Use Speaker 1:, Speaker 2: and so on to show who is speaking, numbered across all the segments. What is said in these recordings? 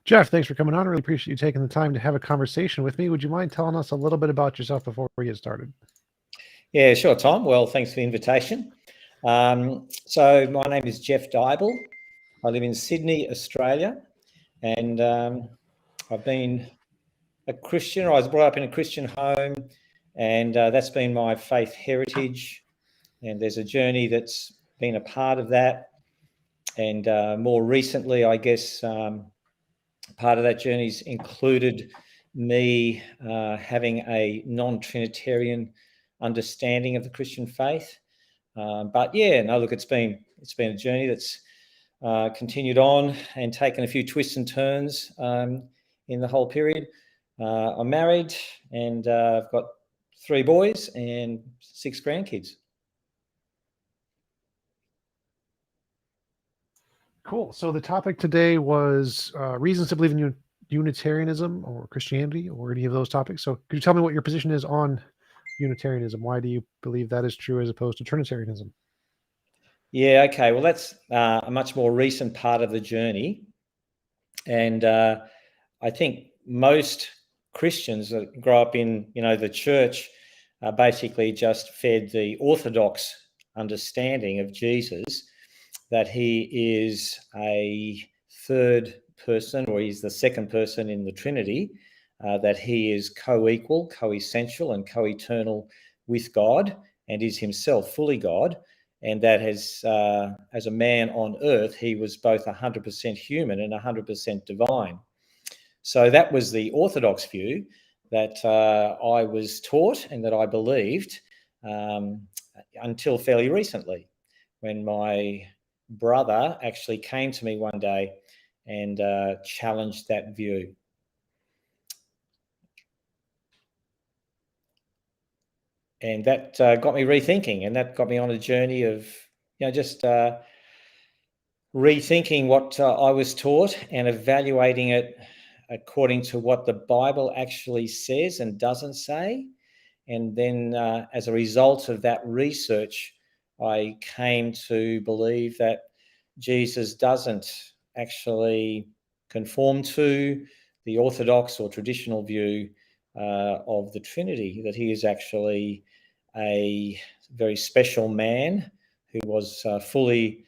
Speaker 1: Jeff, thanks for coming on. I really appreciate you taking the time to have a conversation with me. Would you mind telling us a little bit about yourself before we get started?
Speaker 2: Yeah, sure, Tom. Well, thanks for the invitation. So my name is Jeff Deuble. I live in Sydney, Australia, and I've been a Christian. I was brought up in a Christian home, and that's been my faith heritage. And there's a journey that's been a part of that. And more recently, I guess, part of that journey's included me having a non-Trinitarian understanding of the Christian faith. But yeah, no, look, it's been a journey that's continued on and taken a few twists and turns in the whole period. I'm married and I've got 3 boys and 6 grandkids.
Speaker 1: Cool. So the topic today was reasons to believe in Unitarianism or Christianity or any of those topics. So could you tell me what your position is on Unitarianism? Why do you believe that is true as opposed to Trinitarianism?
Speaker 2: Yeah, okay. Well, that's a much more recent part of the journey. And I think most Christians that grow up in, the church are basically just fed the orthodox understanding of Jesus, that he is a third person, or he's the second person in the Trinity, that he is co-equal, co-essential, and co-eternal with God, and is himself fully God, and that as a man on earth, he was both 100% human and 100% divine. So that was the orthodox view that I was taught and that I believed until fairly recently, when my brother actually came to me one day and challenged that view. And that got me rethinking, and that got me on a journey of, just rethinking what I was taught and evaluating it according to what the Bible actually says and doesn't say. And then as a result of that research, I came to believe that Jesus doesn't actually conform to the orthodox or traditional view of the Trinity, that he is actually a very special man who was fully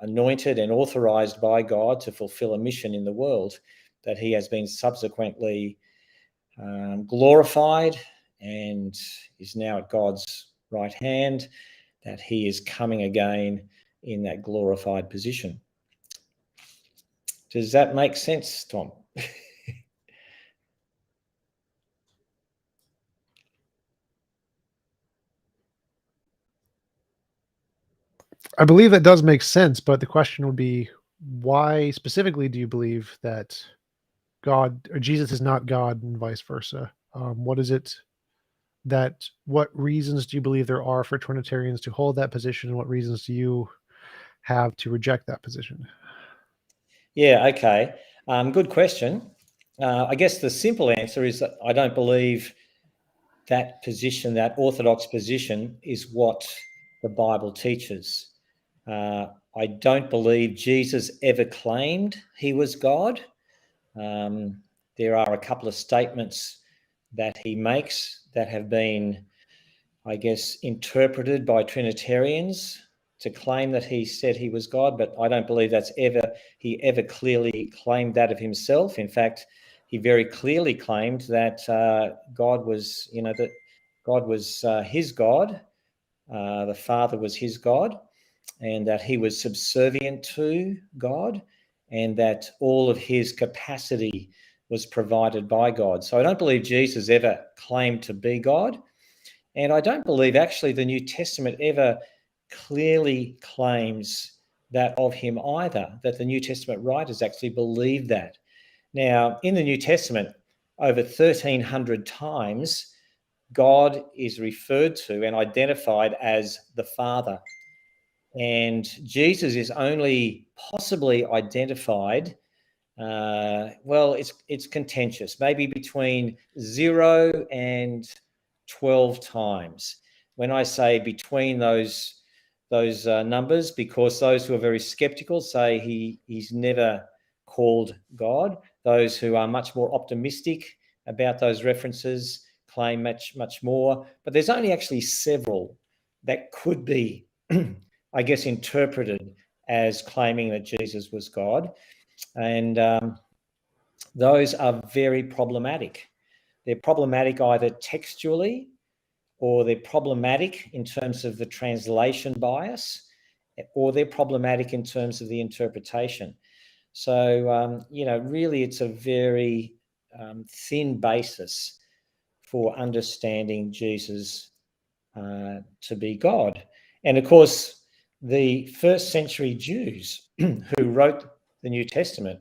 Speaker 2: anointed and authorized by God to fulfill a mission in the world, that he has been subsequently glorified and is now at God's right hand, that he is coming again in that glorified position. Does that make sense, Tom?
Speaker 1: I believe that does make sense, but the question would be, why specifically do you believe that God or Jesus is not God and vice versa? What reasons do you believe there are for Trinitarians to hold that position, and what reasons do you have to reject that position?
Speaker 2: Yeah, okay. Good question. I guess the simple answer is that I don't believe that position, that orthodox position, is what the Bible teaches. I don't believe Jesus ever claimed he was God. There are a couple of statements that he makes that have been, I guess, interpreted by Trinitarians to claim that he said he was God, but I don't believe he ever clearly claimed that of himself. In fact, he very clearly claimed that God was, that God was his God, the Father was his God, and that he was subservient to God, and that all of his capacity was provided by God. So I don't believe Jesus ever claimed to be God. And I don't believe actually the New Testament ever clearly claims that of him either, that the New Testament writers actually believe that. Now, in the New Testament, over 1,300 times, God is referred to and identified as the Father. And Jesus is only possibly identified, it's contentious, maybe between 0 and 12 times. when I say between those numbers, because those who are very skeptical say he's never called God. Those who are much more optimistic about those references claim much more. But there's only actually several that could be, I guess, interpreted as claiming that Jesus was God. And those are very problematic. They're problematic either textually, or they're problematic in terms of the translation bias, or they're problematic in terms of the interpretation. So, really it's a very thin basis for understanding Jesus to be God. And of course, the first century Jews who wrote the New Testament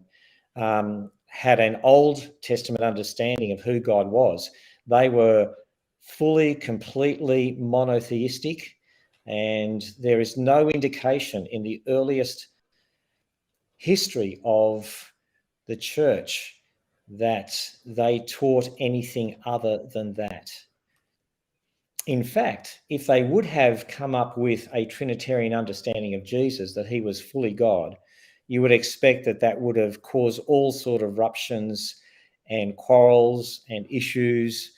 Speaker 2: had an Old Testament understanding of who God was. They were fully, completely monotheistic, and there is no indication in the earliest history of the church that they taught anything other than that. In fact, if they would have come up with a Trinitarian understanding of Jesus, that he was fully God, you would expect that that would have caused all sort of ruptions and quarrels and issues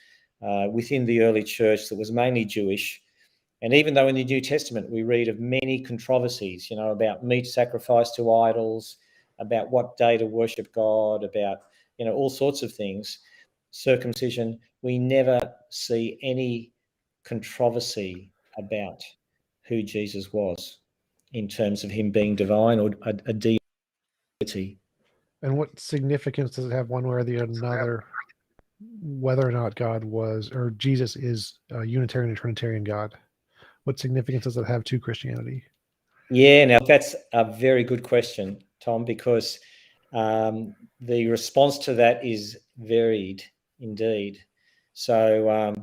Speaker 2: within the early church that was mainly Jewish. And even though in the New Testament we read of many controversies, about meat sacrificed to idols, about what day to worship God, about, all sorts of things, circumcision, we never see any controversy about who Jesus was in terms of him being divine or a deity.
Speaker 1: And what significance does it have one way or the other, whether or not God was, or Jesus is a Unitarian or Trinitarian God? What significance does it have to Christianity?
Speaker 2: Yeah, now that's a very good question, Tom, because the response to that is varied indeed. So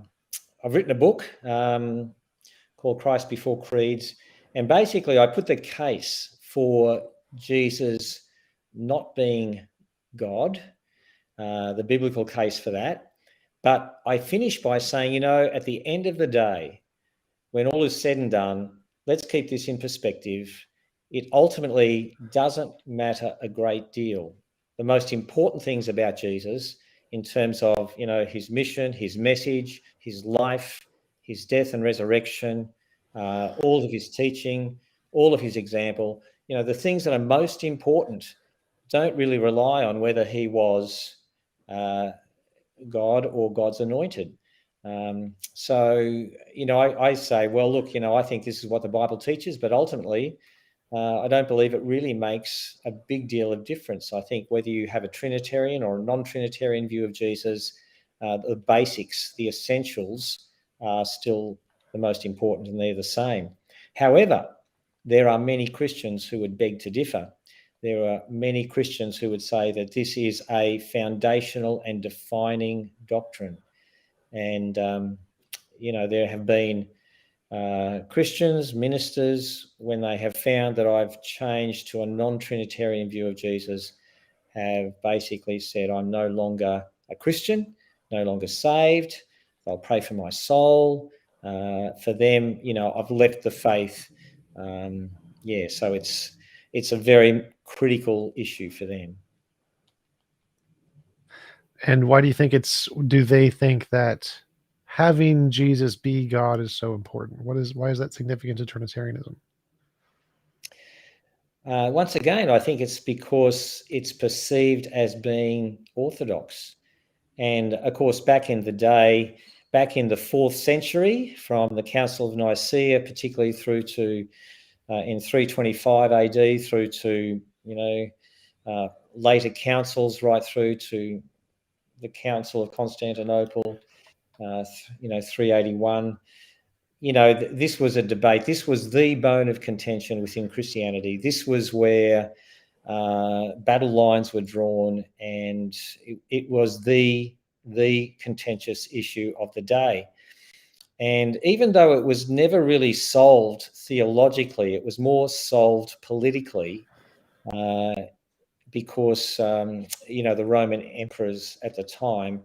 Speaker 2: I've written a book called Christ Before Creeds, and basically I put the case for Jesus not being God, the biblical case for that. But I finish by saying, at the end of the day, when all is said and done, let's keep this in perspective. It ultimately doesn't matter a great deal. The most important things about Jesus in terms of, his mission, his message, his life, his death and resurrection, all of his teaching, all of his example, the things that are most important don't really rely on whether he was God or God's anointed. So, I say, well, look, I think this is what the Bible teaches, but ultimately, I don't believe it really makes a big deal of difference. I think whether you have a Trinitarian or a non-Trinitarian view of Jesus, the basics, the essentials are still the most important, and they're the same. However, there are many Christians who would beg to differ. There are many Christians who would say that this is a foundational and defining doctrine. And, there have been Christians, ministers, when they have found that I've changed to a non-Trinitarian view of Jesus, have basically said, I'm no longer a Christian, no longer saved. They'll pray for my soul. For them, I've left the faith. So it's a very critical issue for them.
Speaker 1: And why do you think do they think that having Jesus be God is so important? Why is that significant to Trinitarianism?
Speaker 2: Once again, I think it's because it's perceived as being orthodox. And of course, back in the day, back in the 4th century, from the Council of Nicaea, particularly through to in 325 AD, through to, later councils, right through to the Council of Constantinople, 381. This was a debate. This was the bone of contention within Christianity. This was where battle lines were drawn, and it was the contentious issue of the day. And even though it was never really solved theologically, it was more solved politically, because the Roman emperors at the time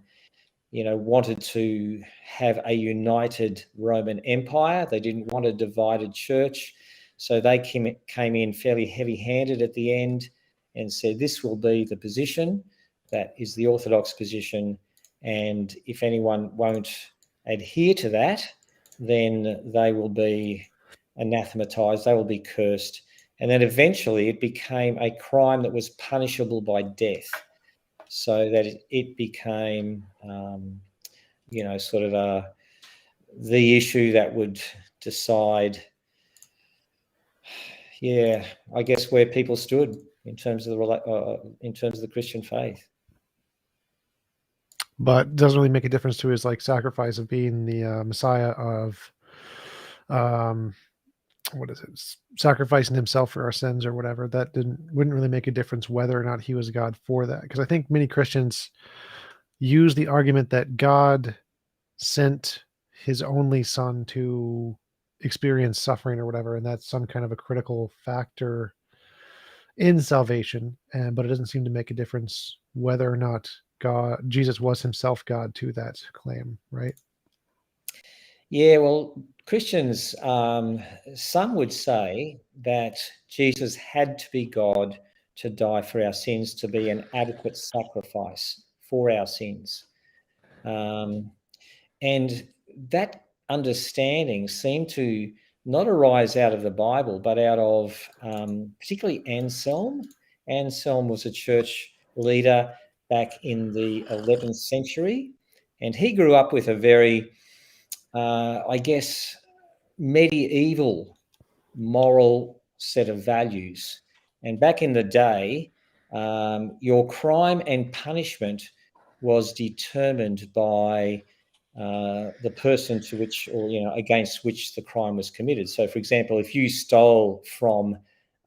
Speaker 2: wanted to have a united Roman Empire. They didn't want a divided church. So they came in fairly heavy-handed at the end and said, this will be the position that is the Orthodox position. And if anyone won't adhere to that, then they will be anathematized, they will be cursed. And then eventually it became a crime that was punishable by death, so that it became, sort of the issue that would decide, I guess, where people stood in terms of the Christian faith.
Speaker 1: But doesn't really make a difference to his sacrifice of being the Messiah of, what is it? Sacrificing himself for our sins or whatever. That wouldn't really make a difference whether or not he was God for that. Because I think many Christians use the argument that God sent his only son to experience suffering or whatever, and that's some kind of a critical factor in salvation. But it doesn't seem to make a difference whether or not Jesus was himself God to that claim, right?
Speaker 2: Yeah, well, Christians, some would say that Jesus had to be God to die for our sins, to be an adequate sacrifice for our sins. And that understanding seemed to not arise out of the Bible, but out of particularly Anselm. Anselm was a church leader back in the 11th century, and he grew up with a very, medieval moral set of values. And back in the day, your crime and punishment was determined by the person to which, or against which the crime was committed. So, for example, if you stole from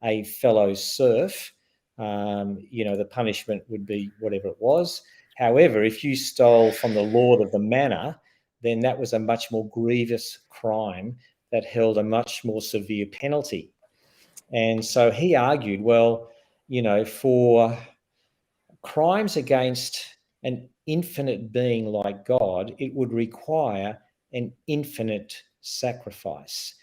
Speaker 2: a fellow serf, the punishment would be whatever it was. However, if you stole from the lord of the manor, then that was a much more grievous crime that held a much more severe penalty. And so he argued, well, for crimes against an infinite being like God, it would require an infinite sacrifice,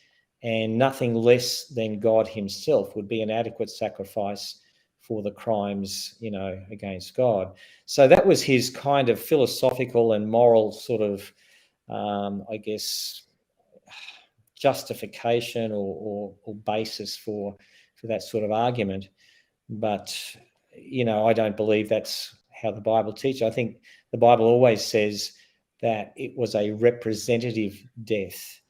Speaker 2: and nothing less than God himself would be an adequate sacrifice for the crimes, against God. So that was his kind of philosophical and moral sort of, justification or basis for that sort of argument. But I don't believe that's how the Bible teaches. I think the Bible always says that it was a representative death,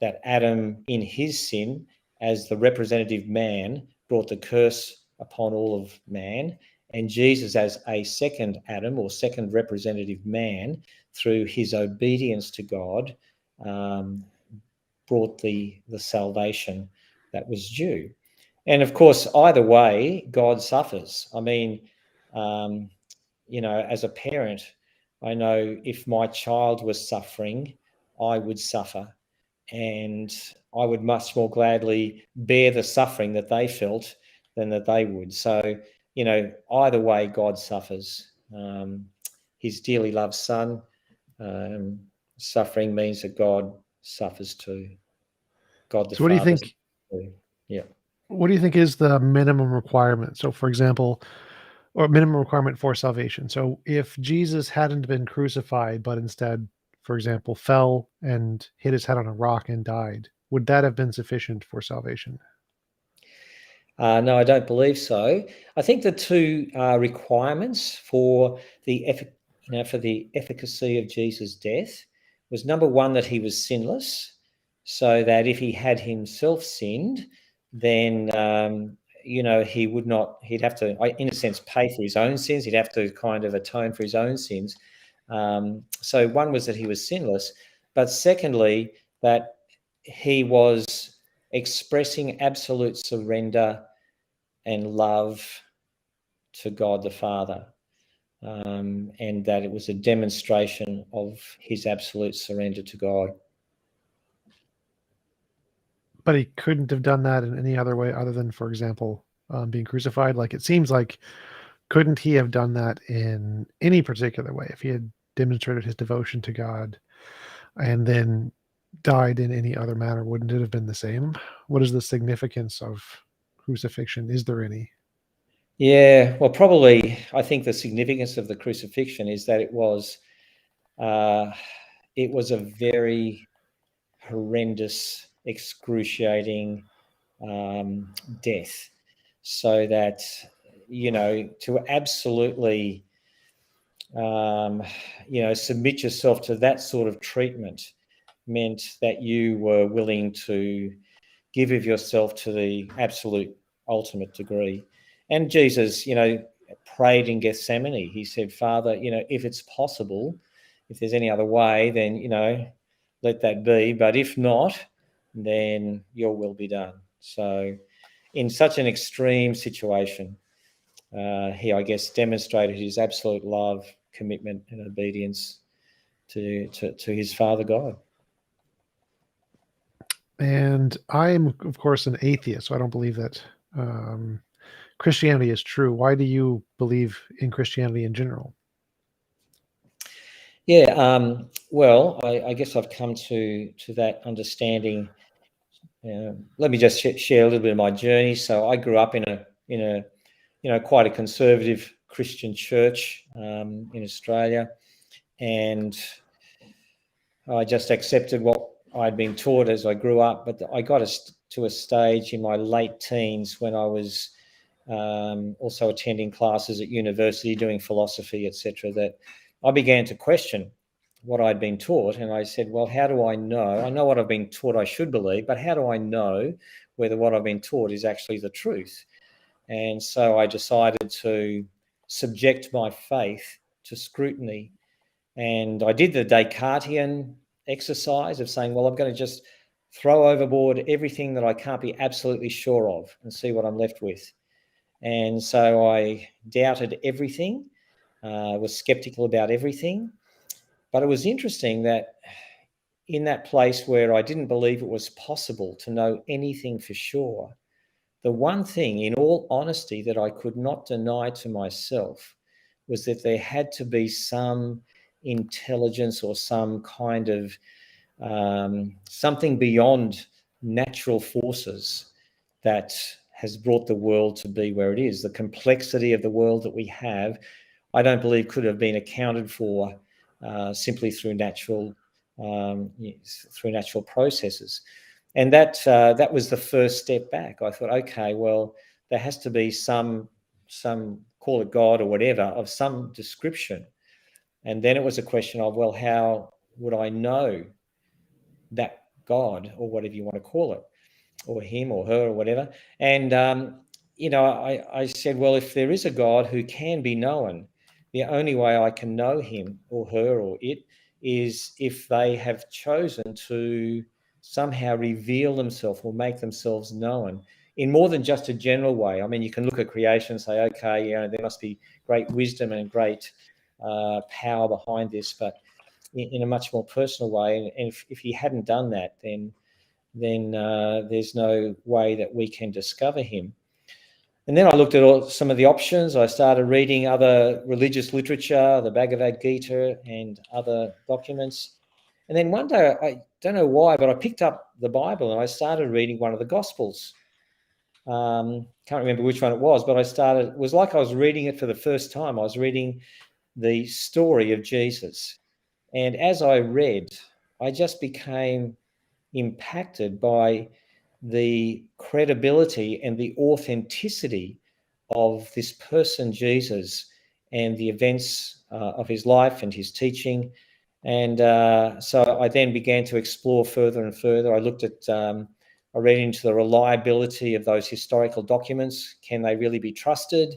Speaker 2: that Adam in his sin as the representative man brought the curse upon all of man, and Jesus as a second Adam or second representative man through his obedience to God brought the salvation that was due. And of course, either way, God suffers. I mean, as a parent, I know if my child was suffering, I would suffer. And I would much more gladly bear the suffering that they felt than that they would. So, either way, God suffers. His dearly loved son, suffering means that God suffers too. God the
Speaker 1: So what do you
Speaker 2: Father.
Speaker 1: think?
Speaker 2: Yeah.
Speaker 1: What do you think is the minimum requirement? So, for example, or minimum requirement for salvation. So, if Jesus hadn't been crucified, but instead, for example, fell and hit his head on a rock and died, would that have been sufficient for salvation?
Speaker 2: No, I don't believe so. I think the two requirements for the efficacy of Jesus' death was, number one, that he was sinless, so that if he had himself sinned, then he would not. He'd have to, in a sense, pay for his own sins. He'd have to kind of atone for his own sins. So one was that he was sinless, but secondly, that he was expressing absolute surrender and love to God the Father, and that it was a demonstration of his absolute surrender to God.
Speaker 1: But he couldn't have done that in any other way other than, for example, being crucified. Like, it seems like, couldn't he have done that in any particular way if he had demonstrated his devotion to God and then died in any other manner, wouldn't it have been the same? What is the significance of crucifixion? Is there any?
Speaker 2: Yeah, well, probably I think the significance of the crucifixion is that it was a very horrendous, excruciating death. So that, to absolutely, submit yourself to that sort of treatment meant that you were willing to give of yourself to the absolute ultimate degree. And Jesus, prayed in Gethsemane. He said, Father, if it's possible, if there's any other way, then, let that be. But if not, then your will be done. So in such an extreme situation, he, I guess, demonstrated his absolute love, commitment, and obedience to his Father God.
Speaker 1: And I'm, of course, an atheist, so I don't believe that Christianity is true. Why do you believe in Christianity in general?
Speaker 2: Yeah, well, I guess I've come to that understanding. Let me just share a little bit of my journey. So I grew up in a quite a conservative Christian church in Australia, and I just accepted what I'd been taught as I grew up. But I got to a stage in my late teens when I was also attending classes at university, doing philosophy, etc., that I began to question what I'd been taught. And I said, well, how do I know? I know what I've been taught I should believe, but how do I know whether what I've been taught is actually the truth? And so I decided to subject my faith to scrutiny. And I did the Descartesian exercise of saying, well, I'm going to just throw overboard everything that I can't be absolutely sure of and see what I'm left with. And so I doubted everything, was skeptical about everything. But it was interesting that in that place where I didn't believe it was possible to know anything for sure, the one thing, in all honesty, that I could not deny to myself was that there had to be some intelligence or some kind of something beyond natural forces that has brought the world to be where it is. The complexity of the world that we have, I don't believe could have been accounted for simply through natural processes. And that was the first step back. I thought, okay, well, there has to be some call it God or whatever, of some description. And then it was a question of, well, how would I know that God, or whatever you want to call it, or him or her or whatever? And, I said, well, if there is a God who can be known, the only way I can know him or her or it is if they have chosen to somehow reveal themselves or make themselves known in more than just a general way. I mean, you can look at creation and say, okay, there must be great wisdom and great power behind this, but in a much more personal way. And if he hadn't done that, then there's no way that we can discover him. And then I looked at some of the options. I started reading other religious literature, the Bhagavad Gita and other documents. And then one day, I don't know why, but I picked up the Bible and I started reading one of the Gospels. Can't remember which one it was, but it was like I was reading it for the first time. I was reading the story of Jesus. And as I read, I just became impacted by the credibility and the authenticity of this person, Jesus, and the events of his life and his teaching. And so I then began to explore further and further. I looked at, I read into the reliability of those historical documents. Can they really be trusted?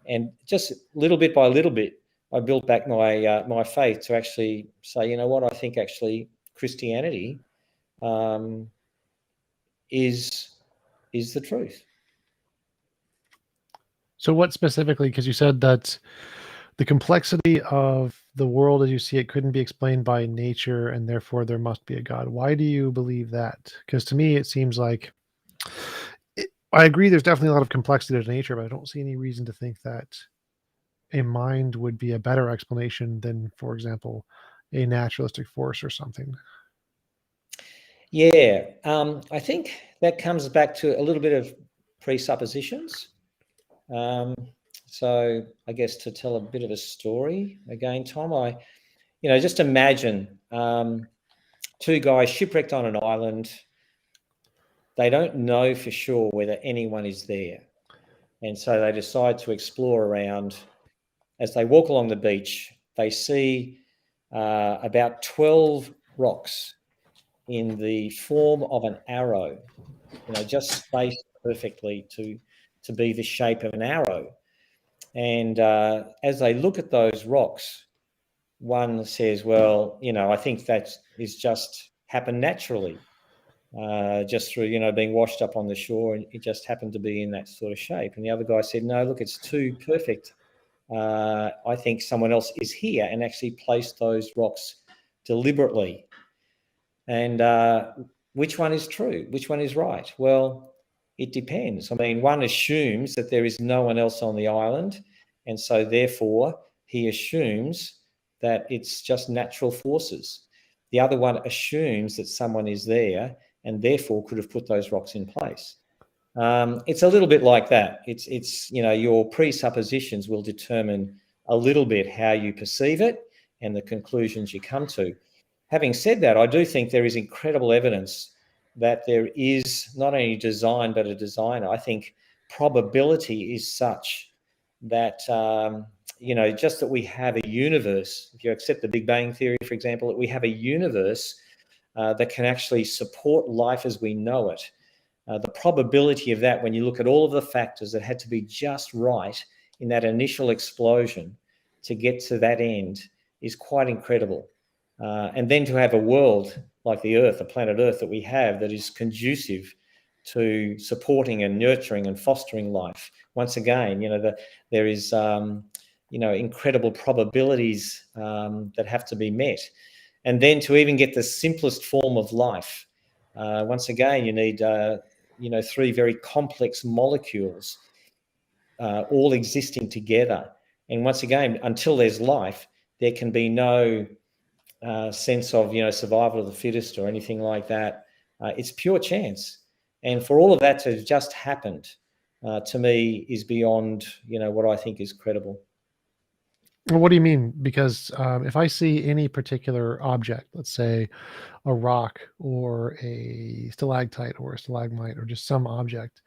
Speaker 2: And just little bit by little bit, I built back my faith to actually say, you know what, I think actually Christianity is the truth.
Speaker 1: So what specifically, because you said that the complexity of the world as you see it couldn't be explained by nature and therefore there must be a God. Why do you believe that? Because to me, it seems like I agree there's definitely a lot of complexity to nature, but I don't see any reason to think that a mind would be a better explanation than, for example, a naturalistic force or something?
Speaker 2: Yeah, I think that comes back to a little bit of presuppositions. So I guess to tell a bit of a story again, Tom, just imagine two guys shipwrecked on an island. They don't know for sure whether anyone is there. And so they decide to explore around. As they walk along the beach, they see about 12 rocks in the form of an arrow, just spaced perfectly to be the shape of an arrow. And as they look at those rocks, one says, well, I think that is just happened naturally, just through, being washed up on the shore, and it just happened to be in that sort of shape. And the other guy said, no, look, it's too perfect. I think someone else is here and actually placed those rocks deliberately. And which one is true? Which one is right? Well, it depends. I mean, one assumes that there is no one else on the island, and so therefore he assumes that it's just natural forces. The other one assumes that someone is there and therefore could have put those rocks in place. It's a little bit like that. It's your presuppositions will determine a little bit how you perceive it and the conclusions you come to. Having said that, I do think there is incredible evidence that there is not only design but a designer. I think probability is such that just that we have a universe. If you accept the Big Bang Theory, for example, that we have a universe that can actually support life as we know it. The probability of that, when you look at all of the factors that had to be just right in that initial explosion to get to that end, is quite incredible. And then to have a world like the Earth, the planet Earth that we have, that is conducive to supporting and nurturing and fostering life. Once again, there is incredible probabilities that have to be met. And then to even get the simplest form of life, once again, you need three very complex molecules all existing together. And once again, until there's life, there can be no sense of survival of the fittest or anything like that. It's pure chance. And for all of that to have just happened, to me, is beyond what I think is credible.
Speaker 1: Well, what do you mean? Because if I see any particular object, let's say a rock or a stalactite or a stalagmite or just some object,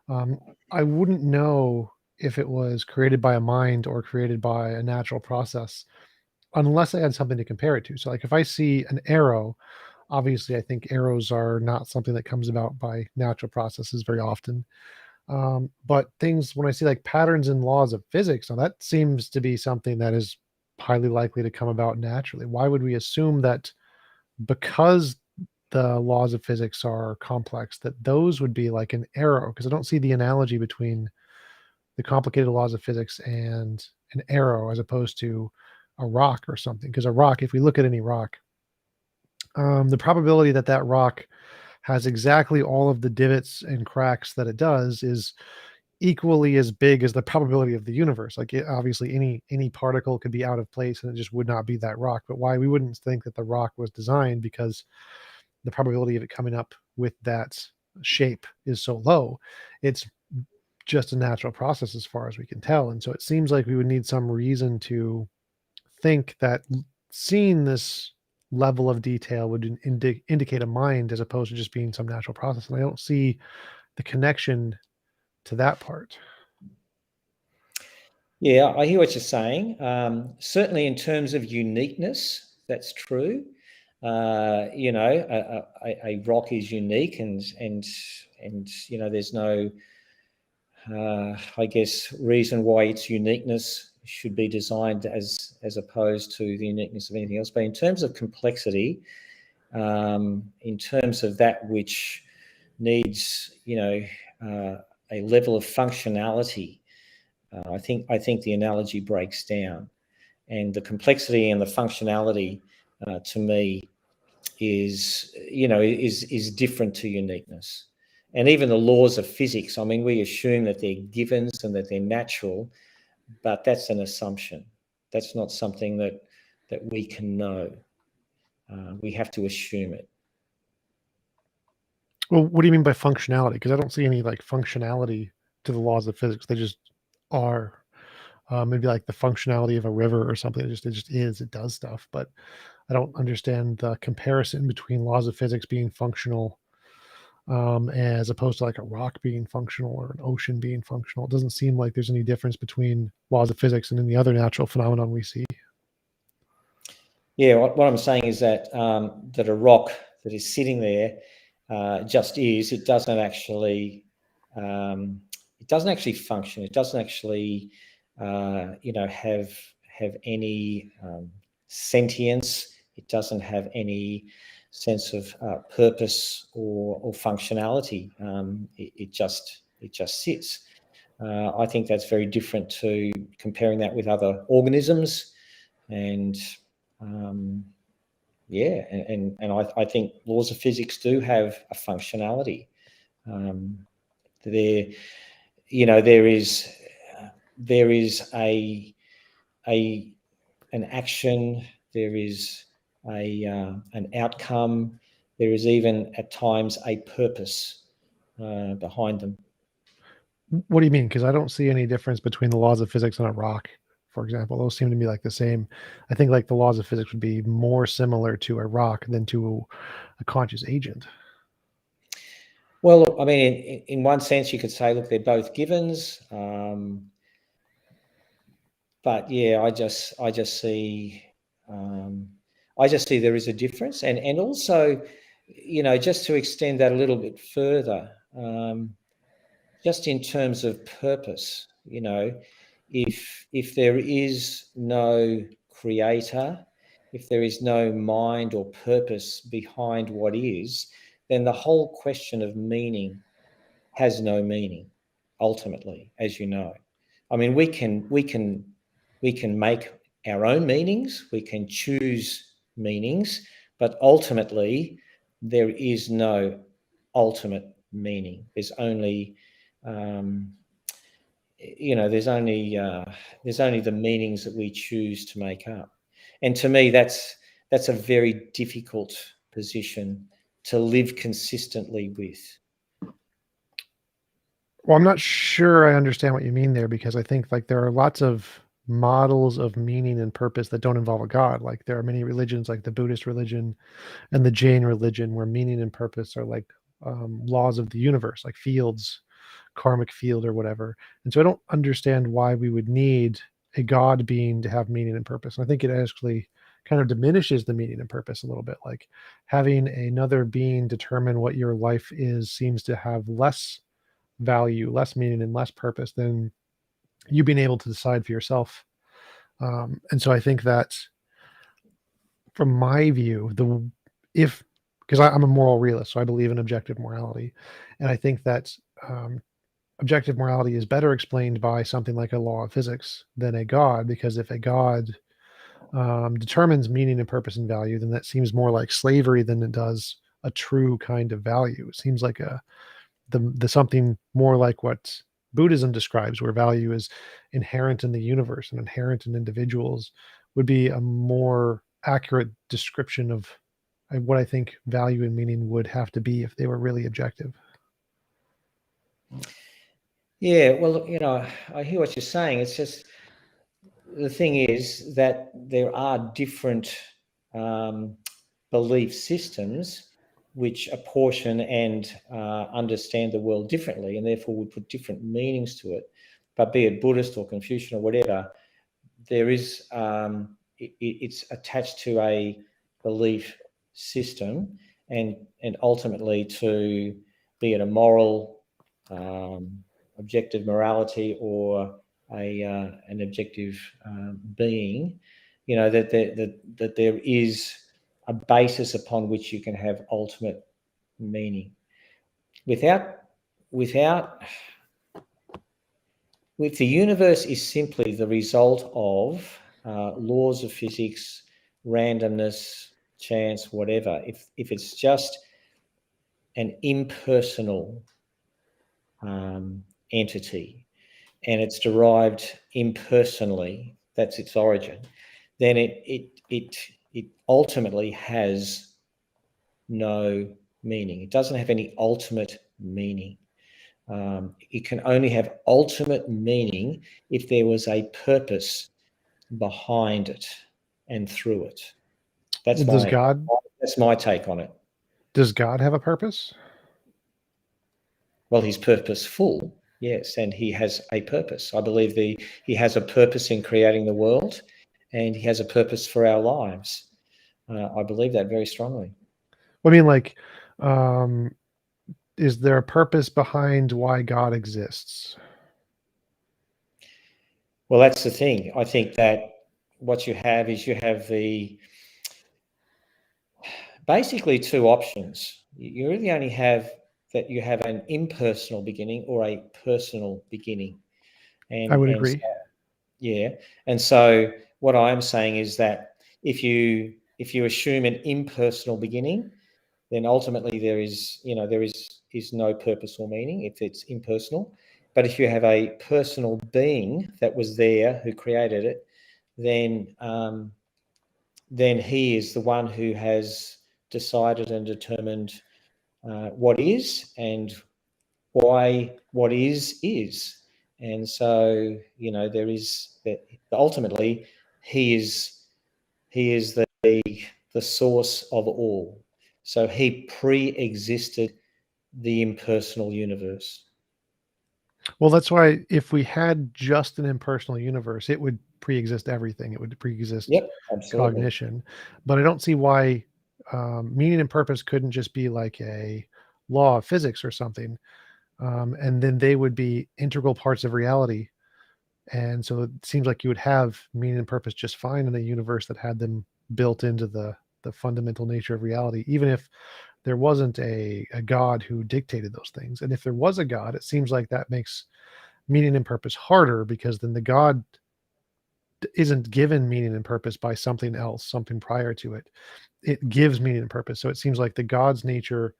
Speaker 1: I wouldn't know if it was created by a mind or created by a natural process unless I had something to compare it to. So, like, if I see an arrow, obviously, I think arrows are not something that comes about by natural processes very often. But things, when I see like patterns and laws of physics, now that seems to be something that is highly likely to come about naturally. Why would we assume that because the laws of physics are complex, that those would be like an arrow? Because I don't see the analogy between the complicated laws of physics and an arrow as opposed to a rock or something. Because a rock, if we look at any rock, the probability that that rock has exactly all of the divots and cracks that it does is equally as big as the probability of the universe. Like, obviously any particle could be out of place and it just would not be that rock. But why we wouldn't think that the rock was designed, because the probability of it coming up with that shape is so low. It's just a natural process as far as we can tell. And so it seems like we would need some reason to think that seeing this level of detail would indicate a mind as opposed to just being some natural process. And I don't see the connection to that part.
Speaker 2: Yeah, I hear what you're saying. Certainly in terms of uniqueness, that's true. A rock is unique, and there's no I guess reason why its uniqueness should be designed as opposed to the uniqueness of anything else. But in terms of complexity, in terms of that which needs a level of functionality, I think the analogy breaks down, and the complexity and the functionality to me is different to uniqueness. And even the laws of physics, I mean, we assume that they're givens and that they're natural, but that's an assumption. That's not something that we can know. We have to assume it.
Speaker 1: Well, what do you mean by functionality? Because I don't see any like functionality to the laws of physics. They just are. Maybe like the functionality of a river or something. It just is. It does stuff. But I don't understand the comparison between laws of physics being functional as opposed to like a rock being functional or an ocean being functional. It doesn't seem like there's any difference between laws of physics and any other natural phenomenon we see.
Speaker 2: Yeah, what I'm saying is that that a rock that is sitting there just is. It doesn't actually function. It doesn't actually have any sentience. It doesn't have any sense of purpose or functionality. It just sits. I think that's very different to comparing that with other organisms, and I think laws of physics do have a functionality. There is an action. There is an outcome. There is even at times a purpose behind them.
Speaker 1: What do you mean? Because I don't see any difference between the laws of physics and a rock, for example. Those seem to be like the same. I think like the laws of physics would be more similar to a rock than to a conscious agent.
Speaker 2: Well, I mean, in one sense, you could say, look, they're both givens. But yeah, I just see there is a difference, and also, just to extend that a little bit further, just in terms of purpose, if there is no creator, if there is no mind or purpose behind what is, then the whole question of meaning has no meaning, ultimately, as you know. I mean, we can make our own meanings, we can choose meanings, but ultimately there is no ultimate meaning. There's only there's only the meanings that we choose to make up. And to me, that's a very difficult position to live consistently with.
Speaker 1: Well, I'm not sure I understand what you mean there, because I think like there are lots of models of meaning and purpose that don't involve a god. Like there are many religions like the Buddhist religion and the Jain religion where meaning and purpose are like laws of the universe, like fields, karmic field or whatever. And so I don't understand why we would need a god being to have meaning and purpose. And I think it actually kind of diminishes the meaning and purpose a little bit. Like having another being determine what your life is seems to have less value, less meaning, and less purpose than you being able to decide for yourself. And so I think that, from my view, if because I'm a moral realist, so I believe in objective morality, and I think that objective morality is better explained by something like a law of physics than a god, because if a god determines meaning and purpose and value, then that seems more like slavery than it does a true kind of value. It seems like the something more like what Buddhism describes, where value is inherent in the universe and inherent in individuals, would be a more accurate description of what I think value and meaning would have to be if they were really objective.
Speaker 2: Yeah, well, I hear what you're saying. It's just the thing is that there are different belief systems which apportion and understand the world differently, and therefore would put different meanings to it. But be it Buddhist or Confucian or whatever, there is it's attached to a belief system, and ultimately to be it a moral objective morality or an objective being, that there is a basis upon which you can have ultimate meaning. If the universe is simply the result of laws of physics, randomness, chance, whatever, if it's just an impersonal entity, and it's derived impersonally, that's its origin, then it ultimately has no meaning. It doesn't have any ultimate meaning. It can only have ultimate meaning if there was a purpose behind it and through it. That's my take on it.
Speaker 1: Does God have a purpose?
Speaker 2: Well, he's purposeful, yes, and he has a purpose. I believe he has a purpose in creating the world, and he has a purpose for our lives. I believe that very strongly.
Speaker 1: I mean, like, is there a purpose behind why God exists?
Speaker 2: Well, that's the thing. I think that what you have is you have basically two options. You really only have that you have an impersonal beginning or a personal beginning.
Speaker 1: I would
Speaker 2: And
Speaker 1: agree.
Speaker 2: so, yeah. And so what I'm saying is that if you assume an impersonal beginning, then ultimately there is no purpose or meaning if it's impersonal. But if you have a personal being that was there who created it, then he is the one who has decided and determined what is and why what is. And so there is that ultimately he is the source of all. So he pre-existed the impersonal universe.
Speaker 1: Well, that's why if we had just an impersonal universe, it would pre-exist everything. It would pre-exist
Speaker 2: Yep, absolutely.
Speaker 1: cognition. But I don't see why meaning and purpose couldn't just be like a law of physics or something. And then they would be integral parts of reality. And so it seems like you would have meaning and purpose just fine in a universe that had them built into the fundamental nature of reality, even if there wasn't a God who dictated those things. And if there was a God, it seems like that makes meaning and purpose harder, because then the God isn't given meaning and purpose by something else, something prior to it. It gives meaning and purpose. So it seems like the God's nature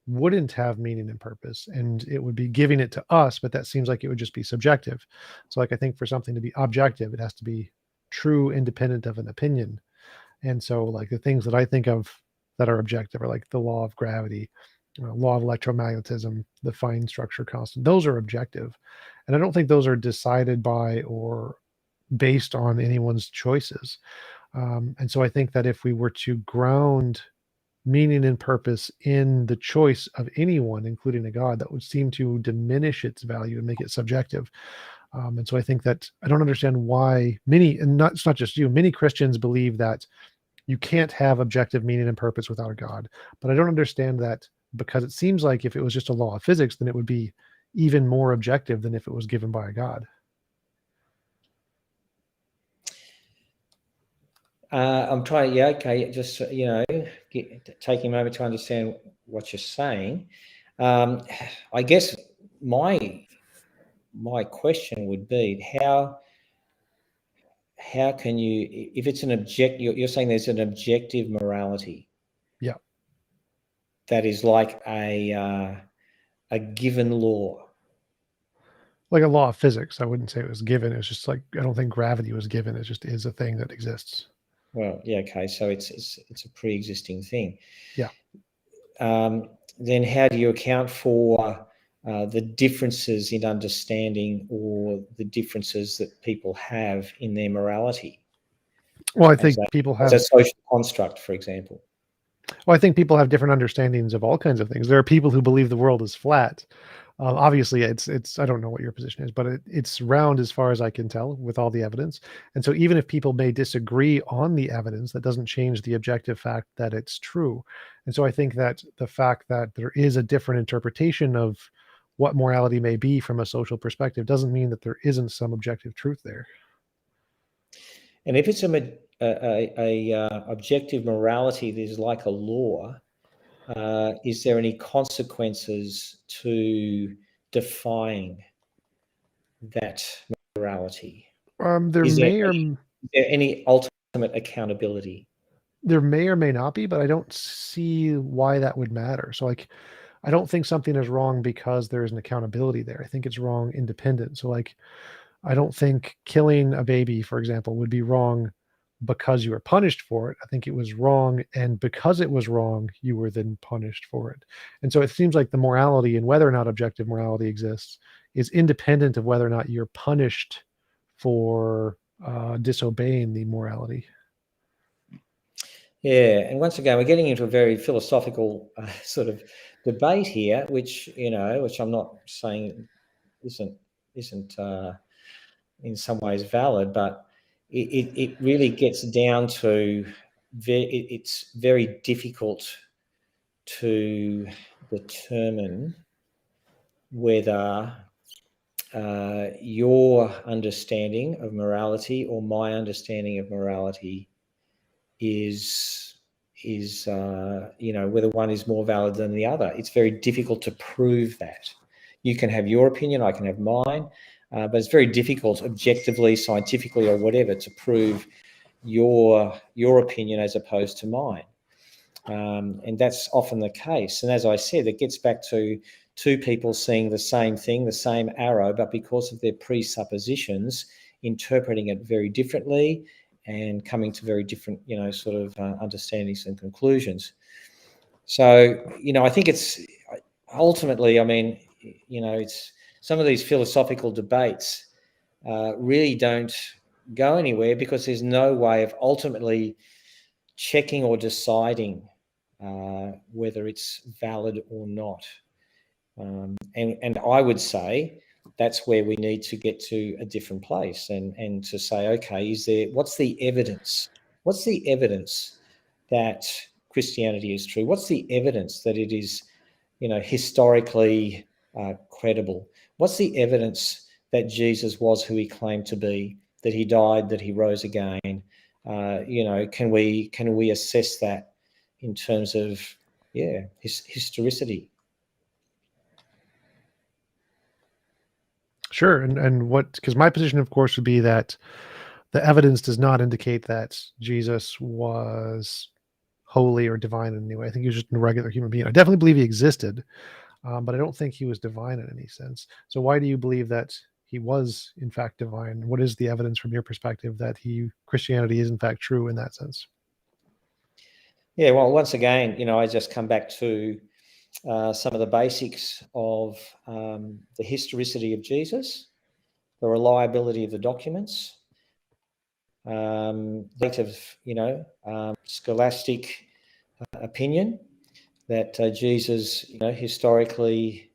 Speaker 1: wouldn't have meaning and purpose, and it would be giving it to us, but that seems like it would just be subjective. So like I think for something to be objective, it has to be true, independent of an opinion. And so like the things that I think of that are objective are like the law of gravity, law of electromagnetism, the fine structure constant. Those are objective, and I don't think those are decided by or based on anyone's choices. And so I think that if we were to ground meaning and purpose in the choice of anyone, including a God, that would seem to diminish its value and make it subjective. And so I think that I don't understand why it's not just you, many Christians believe that you can't have objective meaning and purpose without a God. But I don't understand that, because it seems like if it was just a law of physics, then it would be even more objective than if it was given by a God.
Speaker 2: I'm trying, just taking a moment to understand what you're saying. I guess my question would be how can you, if it's an you're saying there's an objective morality,
Speaker 1: Yeah,
Speaker 2: that is like a given law.
Speaker 1: like a law of physics. I wouldn't say it was given. It's just like, I don't think gravity was given. It just is a thing that exists.
Speaker 2: Well, yeah, okay. So it's a pre-existing thing.
Speaker 1: Yeah.
Speaker 2: Then how do you account for the differences in understanding or the differences that people have in their morality?
Speaker 1: Well, I think people have
Speaker 2: as a social construct, for example.
Speaker 1: Well, I think people have different understandings of all kinds of things. There are people who believe the world is flat. Obviously, it's. I don't know what your position is, but it's round as far as I can tell with all the evidence. And so, even if people may disagree on the evidence, that doesn't change the objective fact that it's true. And so, I think that the fact that there is a different interpretation of what morality may be from a social perspective doesn't mean that there isn't some objective truth there.
Speaker 2: And if it's a objective morality that is like a law, is there any consequences to defying that morality?
Speaker 1: There
Speaker 2: Is there
Speaker 1: may or
Speaker 2: any ultimate accountability?
Speaker 1: there may or may not be, but I don't see why that would matter. So, like, I don't think something is wrong because there is an accountability there. I think it's wrong independent. So like, I don't think killing a baby, for example, would be wrong because you were punished for it. I think it was wrong, and because it was wrong, you were then punished for it. And so it seems like the morality and whether or not objective morality exists is independent of whether or not you're punished for disobeying the morality.
Speaker 2: Yeah, and once again, we're getting into a very philosophical sort of debate here, which which I'm not saying isn't in some ways valid, but it really gets down to it's very difficult to determine whether your understanding of morality or my understanding of morality is whether one is more valid than the other. It's very difficult to prove that. You can have your opinion, I can have mine, but it's very difficult objectively, scientifically, or whatever to prove your opinion as opposed to mine. And that's often the case. And as I said, it gets back to two people seeing the same thing, the same arrow, but because of their presuppositions, interpreting it very differently and coming to very different, sort of understandings and conclusions. So, I think it's ultimately, it's some of these philosophical debates really don't go anywhere because there's no way of ultimately checking or deciding whether it's valid or not. And I would say that's where we need to get to a different place and to say, okay, what's the evidence? What's the evidence that Christianity is true? What's the evidence that it is, historically credible? What's the evidence that Jesus was who he claimed to be, that he died, that he rose again? Can we assess that in terms of historicity?
Speaker 1: Sure. And because my position, of course, would be that the evidence does not indicate that Jesus was holy or divine in any way. I think he was just a regular human being. I definitely believe he existed, but I don't think he was divine in any sense. So why do you believe that he was in fact divine? What is the evidence from your perspective that Christianity is in fact true in that sense?
Speaker 2: Yeah, well, once again, I just come back to some of the basics of the historicity of Jesus, the reliability of the documents, scholastic opinion that Jesus, historically,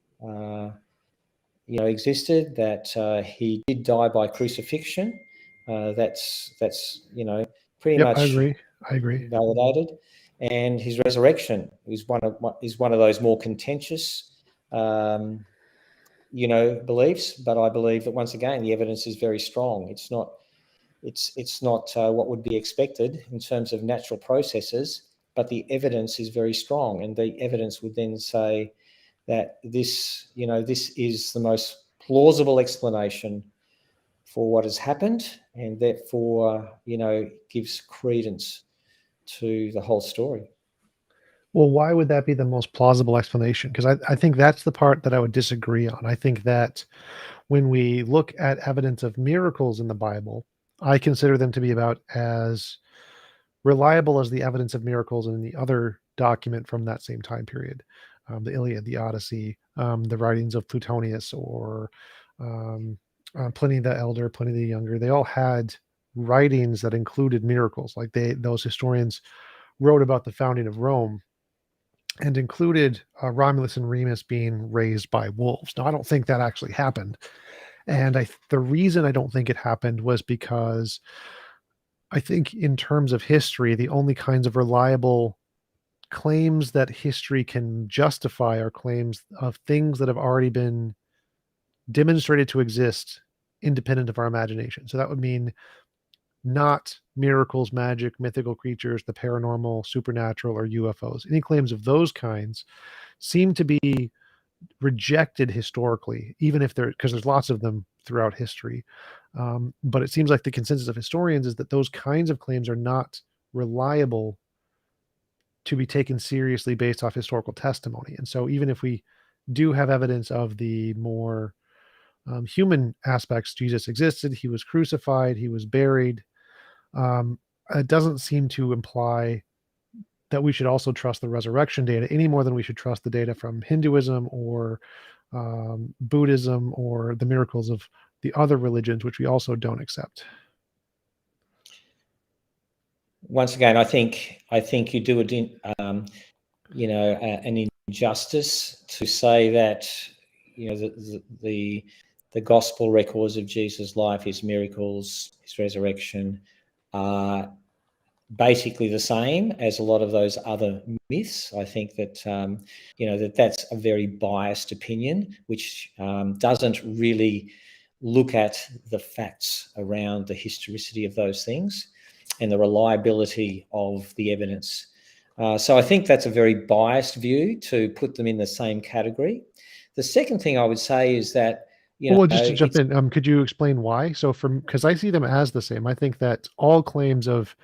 Speaker 2: existed, that he did die by crucifixion. That's pretty
Speaker 1: Yep, I
Speaker 2: much
Speaker 1: agree.
Speaker 2: validated, and his resurrection is one of those more contentious, beliefs. But I believe that once again, the evidence is very strong. It's not what would be expected in terms of natural processes, but the evidence is very strong, and the evidence would then say that this is the most plausible explanation for what has happened, and therefore, gives credence to the whole story.
Speaker 1: Well, why would that be the most plausible explanation? Because I think that's the part that I would disagree on. I think that when we look at evidence of miracles in the Bible, I consider them to be about as reliable as the evidence of miracles in the other document from that same time period, the Iliad, the Odyssey, the writings of Plutonius, or Pliny the Elder, Pliny the Younger. They all had writings that included miracles. Like those historians wrote about the founding of Rome and included Romulus and Remus being raised by wolves. Now, I don't think that actually happened. And the reason I don't think it happened was because I think in terms of history, the only kinds of reliable claims that history can justify are claims of things that have already been demonstrated to exist independent of our imagination. So that would mean not miracles, magic, mythical creatures, the paranormal, supernatural, or UFOs. Any claims of those kinds seem to be rejected historically, even if because there's lots of them throughout history. But it seems like the consensus of historians is that those kinds of claims are not reliable to be taken seriously based off historical testimony. And so even if we do have evidence of the more human aspects, Jesus existed, he was crucified, he was buried, it doesn't seem to imply that we should also trust the resurrection data any more than we should trust the data from Hinduism or Buddhism or the miracles of the other religions, which we also don't accept.
Speaker 2: Once again, I think you do it in, an injustice to say that the gospel records of Jesus' life, his miracles, his resurrection are basically the same as a lot of those other myths. I think that that's a very biased opinion, which doesn't really look at the facts around the historicity of those things and the reliability of the evidence. So I think that's a very biased view to put them in the same category. The second thing I would say is that,
Speaker 1: well, just to jump in, could you explain why? So because I see them as the same. I think that all claims of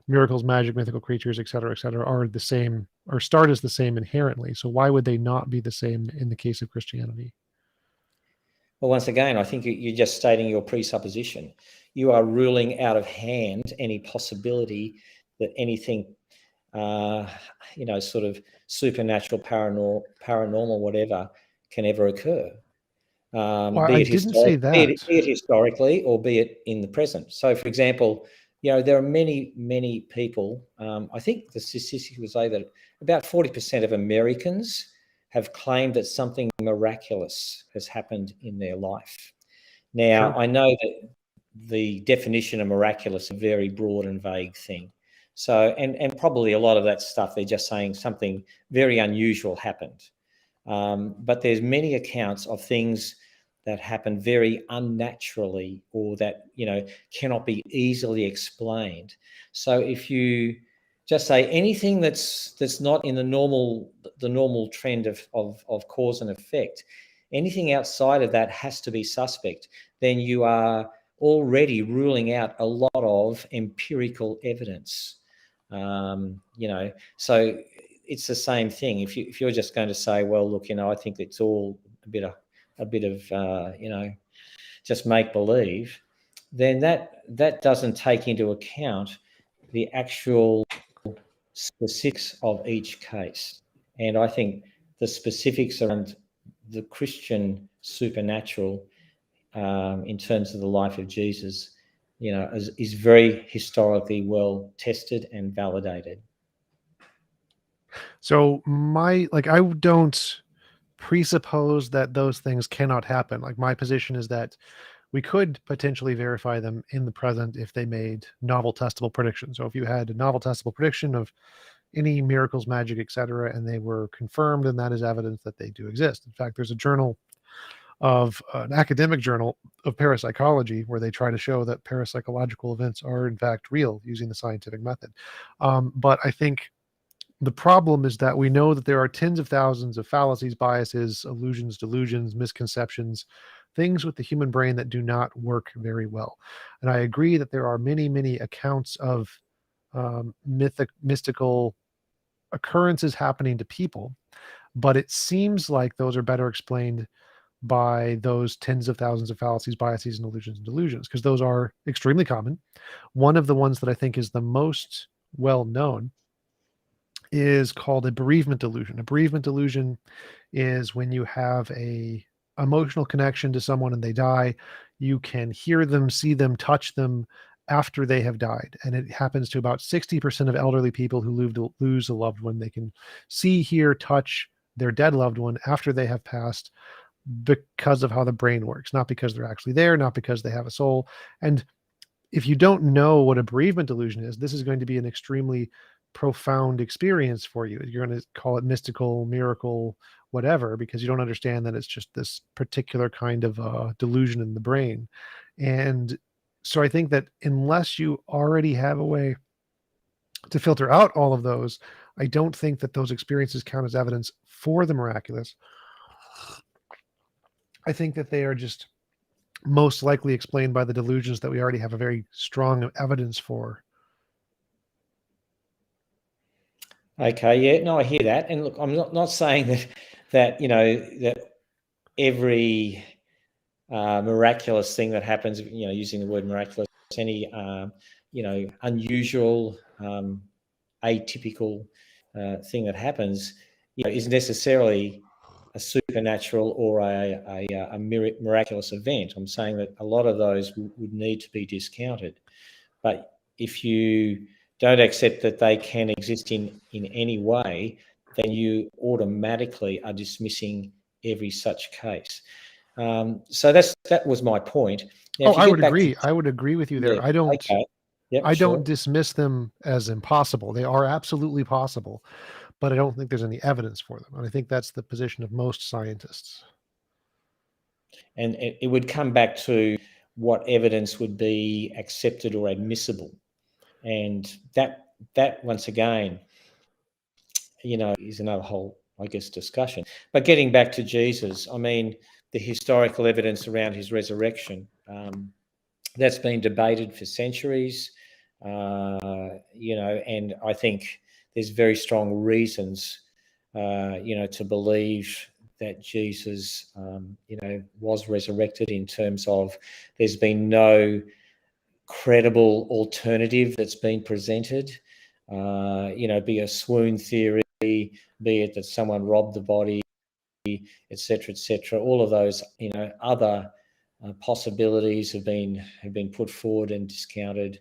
Speaker 1: miracles, magic, mythical creatures, et cetera, are the same or start as the same inherently. So why would they not be the same in the case of Christianity?
Speaker 2: Well, once again, I think you're just stating your presupposition. You are ruling out of hand any possibility that anything, sort of supernatural, paranormal, whatever, can ever occur.
Speaker 1: Well, I didn't say that.
Speaker 2: Be it historically or be it in the present. So, for example, there are many, many people. I think the statistic would say that about 40% of Americans have claimed that something miraculous has happened in their life. Now, sure. I know that the definition of miraculous is a very broad and vague thing. So, and probably a lot of that stuff, they're just saying something very unusual happened. But there's many accounts of things that happen very unnaturally or that, cannot be easily explained. So if you just say anything that's not in the normal trend of cause and effect, anything outside of that has to be suspect, then you are already ruling out a lot of empirical evidence. So it's the same thing. If you're just going to say, well, look, I think it's all a bit of just make believe, then that doesn't take into account the actual specifics of each case. And I think the specifics around the Christian supernatural, in terms of the life of Jesus, is very historically well tested and validated.
Speaker 1: So I don't presuppose that those things cannot happen. Like my position is that we could potentially verify them in the present if they made novel testable predictions. So if you had a novel testable prediction of any miracles, magic, etc., and they were confirmed, and that is evidence that they do exist. In fact, there's a journal an academic journal of parapsychology where they try to show that parapsychological events are in fact real using the scientific method. But I think the problem is that we know that there are tens of thousands of fallacies, biases, illusions, delusions, misconceptions, things with the human brain that do not work very well. And I agree that there are many, many accounts of mystical occurrences happening to people, but it seems like those are better explained by those tens of thousands of fallacies, biases, and illusions and delusions, because those are extremely common. One of the ones that I think is the most well known is called a bereavement delusion. A bereavement delusion is when you have a emotional connection to someone and they die, you can hear them, see them, touch them after they have died. And it happens to about 60% of elderly people who lose a loved one. They can see, hear, touch their dead loved one after they have passed because of how the brain works, not because they're actually there, not because they have a soul. And if you don't know what a bereavement delusion is, this is going to be an extremely profound experience for you. You're going to call it mystical, miracle, whatever, because you don't understand that it's just this particular kind of delusion in the brain. And so I think that unless you already have a way to filter out all of those, I don't think that those experiences count as evidence for the miraculous. I think that they are just most likely explained by the delusions that we already have a very strong evidence for.
Speaker 2: Okay, yeah, no, I hear that. And look, I'm not saying that that every miraculous thing that happens, using the word miraculous, any unusual, atypical thing that happens, is necessarily a supernatural or a miraculous event. I'm saying that a lot of those would need to be discounted. But if you don't accept that they can exist in any way, then you automatically are dismissing every such case. So that was my point. Now,
Speaker 1: Oh,
Speaker 2: if you
Speaker 1: I would
Speaker 2: get back to
Speaker 1: agree. I would agree with you
Speaker 2: yeah,
Speaker 1: there. I don't
Speaker 2: okay, yep,
Speaker 1: I don't
Speaker 2: sure.
Speaker 1: dismiss them as impossible. They are absolutely possible, but I don't think there's any evidence for them. And I think that's the position of most scientists.
Speaker 2: And it would come back to what evidence would be accepted or admissible, and that once again, is another whole, I guess, discussion. But getting back to Jesus, I mean, the historical evidence around his resurrection, that's been debated for centuries, and I think there's very strong reasons, to believe that Jesus, was resurrected, in terms of there's been no credible alternative that's been presented, be a swoon theory, be it that someone robbed the body, etc., etc. All of those, other possibilities have been put forward and discounted.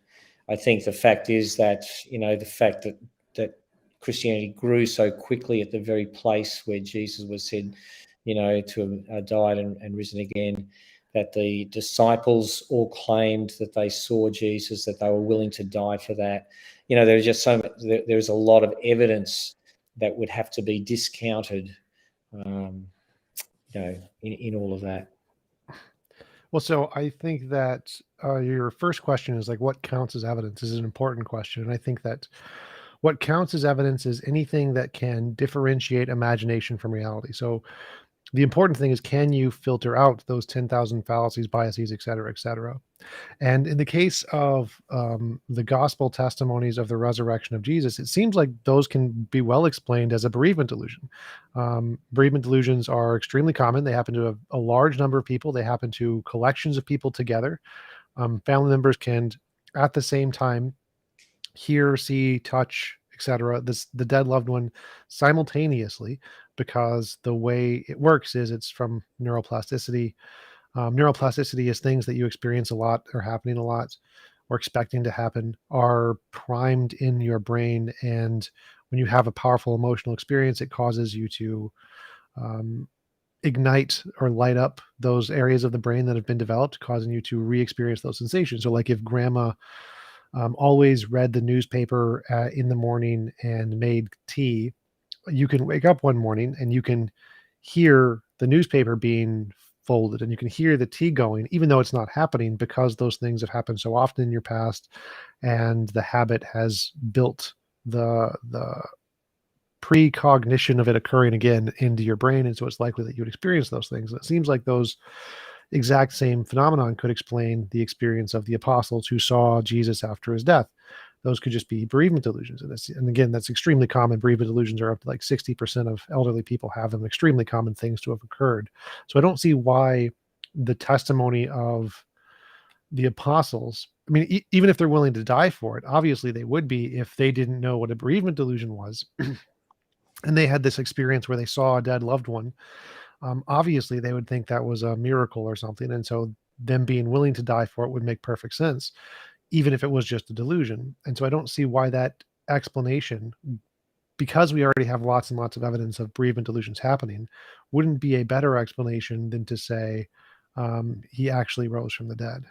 Speaker 2: I think the fact is that the fact that Christianity grew so quickly at the very place where Jesus was said, to have died and risen again, that the disciples all claimed that they saw Jesus, that they were willing to die for that. There was just there's a lot of evidence that would have to be discounted, in all of that.
Speaker 1: Well, so I think that your first question is like, what counts as evidence is an important question. And I think that what counts as evidence is anything that can differentiate imagination from reality. So the important thing is, can you filter out those 10,000 fallacies, biases, et cetera, et cetera? And in the case of the gospel testimonies of the resurrection of Jesus, it seems like those can be well explained as a bereavement delusion. Bereavement delusions are extremely common. They happen to a large number of people. They happen to collections of people together. Family members can, at the same time, hear, see, touch, etc. The dead loved one simultaneously, because the way it works is it's from neuroplasticity. Neuroplasticity is things that you experience a lot, or happening a lot, or expecting to happen, are primed in your brain. And when you have a powerful emotional experience, it causes you to ignite or light up those areas of the brain that have been developed, causing you to re-experience those sensations. So like if grandma always read the newspaper in the morning and made tea, you can wake up one morning and you can hear the newspaper being folded and you can hear the tea going, even though it's not happening, because those things have happened so often in your past, and the habit has built the precognition of it occurring again into your brain, and so it's likely that you would experience those things. And it seems like those exact same phenomenon could explain the experience of the apostles who saw Jesus after his death. Those could just be bereavement delusions. And again, that's extremely common. Bereavement delusions are up to like 60% of elderly people have them. Extremely common things to have occurred. So I don't see why the testimony of the apostles, I mean, even if they're willing to die for it, obviously they would be if they didn't know what a bereavement delusion was and they had this experience where they saw a dead loved one. Obviously they would think that was a miracle or something. And so them being willing to die for it would make perfect sense, even if it was just a delusion. And so I don't see why that explanation, because we already have lots and lots of evidence of bereavement delusions happening, wouldn't be a better explanation than to say he actually rose from the dead.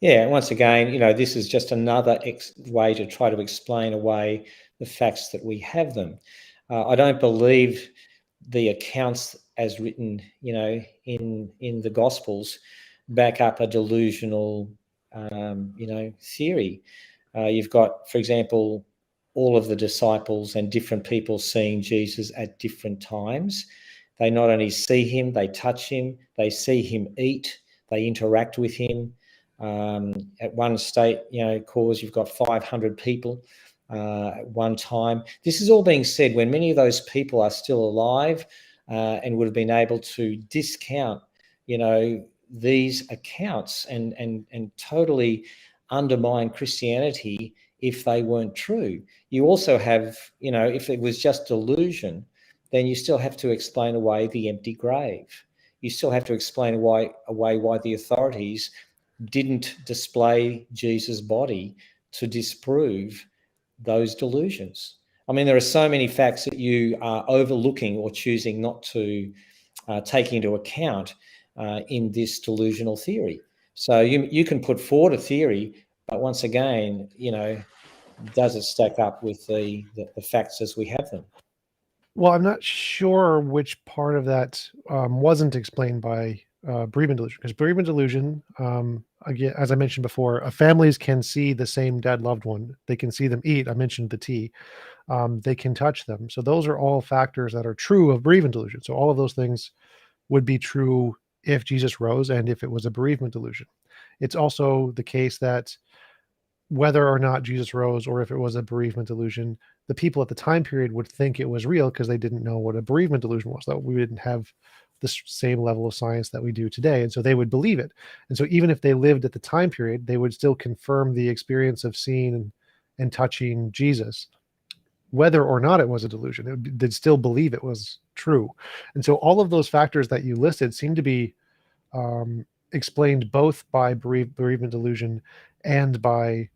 Speaker 2: Yeah, once again, this is just another way to try to explain away the facts that we have them. I don't believe the accounts as written, in the Gospels back up a delusional, theory. You've got, for example, all of the disciples and different people seeing Jesus at different times. They not only see him, they touch him, they see him eat, they interact with him. At one state, cause, you've got 500 people at one time. This is all being said when many of those people are still alive and would have been able to discount, these accounts and totally undermine Christianity if they weren't true. You also have, if it was just delusion, then you still have to explain away the empty grave. You still have to explain away why the authorities didn't display Jesus' body to disprove those delusions. I mean, there are so many facts that you are overlooking or choosing not to take into account in this delusional theory. So you can put forward a theory, but once again, does it stack up with the facts as we have them?
Speaker 1: Well, I'm not sure which part of that wasn't explained by bereavement delusion, because bereavement delusion, again, as I mentioned before, families can see the same dead loved one. They can see them eat. I mentioned the tea. They can touch them. So those are all factors that are true of bereavement delusion. So all of those things would be true if Jesus rose and if it was a bereavement delusion. It's also the case that whether or not Jesus rose or if it was a bereavement delusion, the people at the time period would think it was real because they didn't know what a bereavement delusion was. That we didn't have the same level of science that we do today. And so they would believe it. And so even if they lived at the time period, they would still confirm the experience of seeing and touching Jesus, whether or not it was a delusion. They'd still believe it was true. And so all of those factors that you listed seem to be explained both by bereavement delusion and by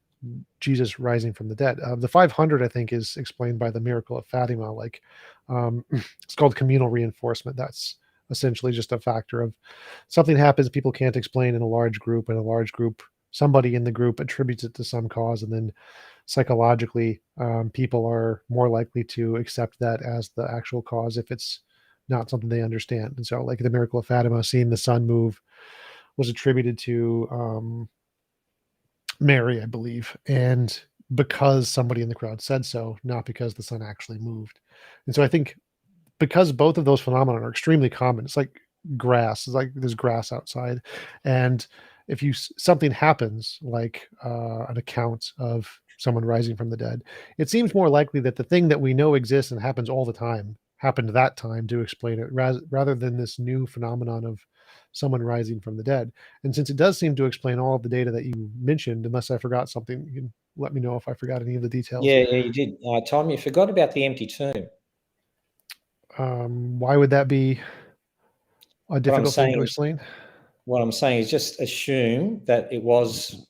Speaker 1: Jesus rising from the dead. The 500, I think, is explained by the miracle of Fatima. Like, it's called communal reinforcement. That's essentially just a factor of something happens people can't explain in a large group, and a large group, somebody in the group attributes it to some cause, and then psychologically, people are more likely to accept that as the actual cause if it's not something they understand. And so, like the miracle of Fatima, seeing the sun move was attributed to Mary, I believe, and because somebody in the crowd said so, not because the sun actually moved. And so I think because both of those phenomena are extremely common, it's like grass. It's like there's grass outside, and if something happens, like an account of someone rising from the dead, it seems more likely that the thing that we know exists and happens all the time happened that time to explain it, rather than this new phenomenon of someone rising from the dead. And since it does seem to explain all of the data that you mentioned, unless I forgot something, you can let me know if I forgot any of the details.
Speaker 2: Yeah, you did. Tom, you forgot about the empty tomb.
Speaker 1: Why would that be a
Speaker 2: What I'm
Speaker 1: difficult thing to
Speaker 2: saying is,
Speaker 1: explain?
Speaker 2: just assume that it was,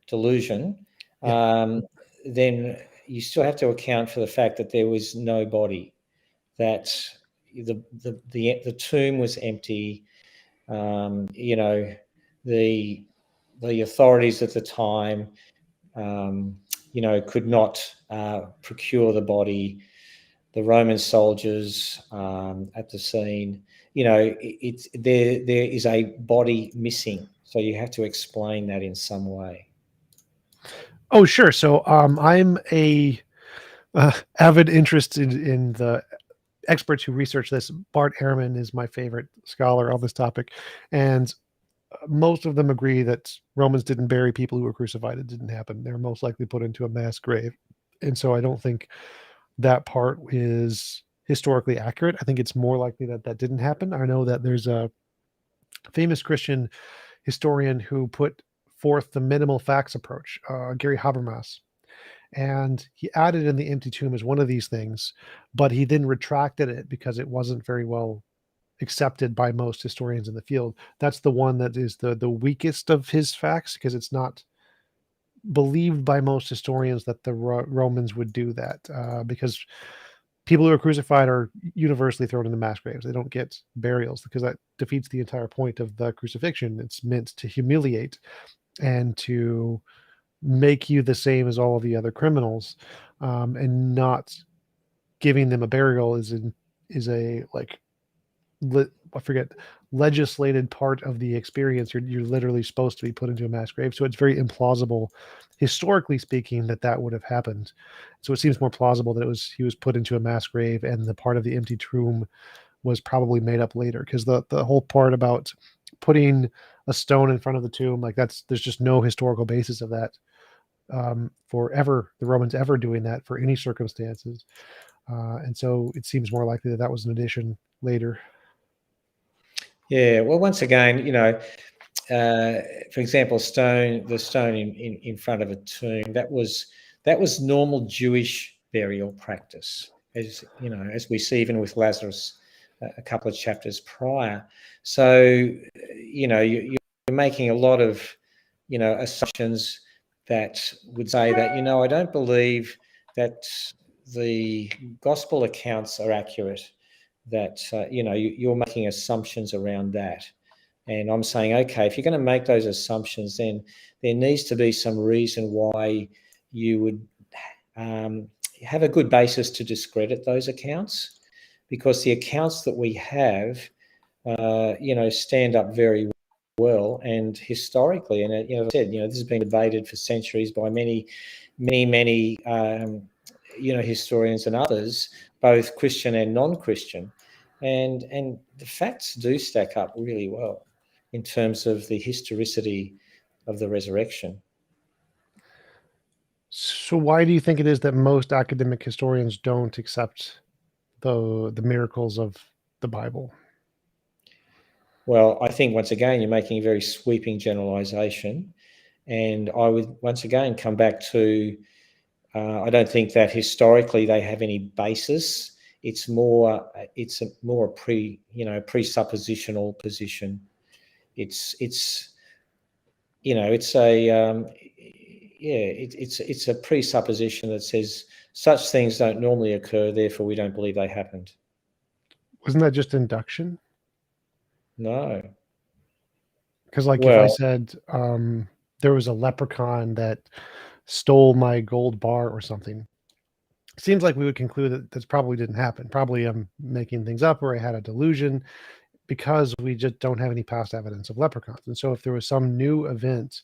Speaker 2: delusion.
Speaker 1: Yeah.
Speaker 2: Then you still have to account for the fact that there was no body, that the tomb was empty. The authorities at the time, could not procure the body. The Roman soldiers at the scene, it's there is a body missing. So you have to explain that in some way.
Speaker 1: Oh, sure. So I'm a avid interest in the experts who research this. Bart Ehrman is my favorite scholar on this topic, and most of them agree that Romans didn't bury people who were crucified. It didn't happen. They're most likely put into a mass grave. And so I don't think that part is historically accurate. I think it's more likely that that didn't happen. I know that there's a famous Christian historian who put forth the minimal facts approach, Gary Habermas, and he added in the empty tomb as one of these things, but he then retracted it because it wasn't very well accepted by most historians in the field. That's the one that is the weakest of his facts, because it's not believed by most historians that the Romans would do that, because people who are crucified are universally thrown into mass graves. They don't get burials because that defeats the entire point of the crucifixion. It's meant to humiliate and to make you the same as all of the other criminals, and not giving them a burial is a like I forget, legislated part of the experience. You're literally supposed to be put into a mass grave, so it's very implausible, historically speaking, that that would have happened. So it seems more plausible that he was put into a mass grave, and the part of the empty tomb was probably made up later, because the whole part about putting a stone in front of the tomb, like there's just no historical basis of that for the Romans ever doing that for any circumstances. And so it seems more likely that that was an addition later.
Speaker 2: Yeah, well, once again, for example, the stone in front of a tomb, that was normal Jewish burial practice, as as we see even with Lazarus a couple of chapters prior. So, you're making a lot of, assumptions that would say that, I don't believe that the gospel accounts are accurate, that, you're making assumptions around that. And I'm saying, okay, if you're going to make those assumptions, then there needs to be some reason why you would have a good basis to discredit those accounts, because the accounts that we have, stand up very well and historically. And as I said, this has been debated for centuries by many historians and others, both Christian and non-Christian, and the facts do stack up really well in terms of the historicity of the resurrection.
Speaker 1: So why do you think it is that most academic historians don't accept the miracles of the Bible?
Speaker 2: Well, I think once again you're making a very sweeping generalization, and I would once again come back to I don't think that historically they have any basis. It's more presuppositional position. It's a presupposition that says such things don't normally occur, therefore we don't believe they happened.
Speaker 1: Wasn't that just induction?
Speaker 2: No.
Speaker 1: Because if I said there was a leprechaun that stole my gold bar or something, it seems like we would conclude that this probably didn't happen. Probably I'm making things up, or I had a delusion, because we just don't have any past evidence of leprechauns. And so if there was some new event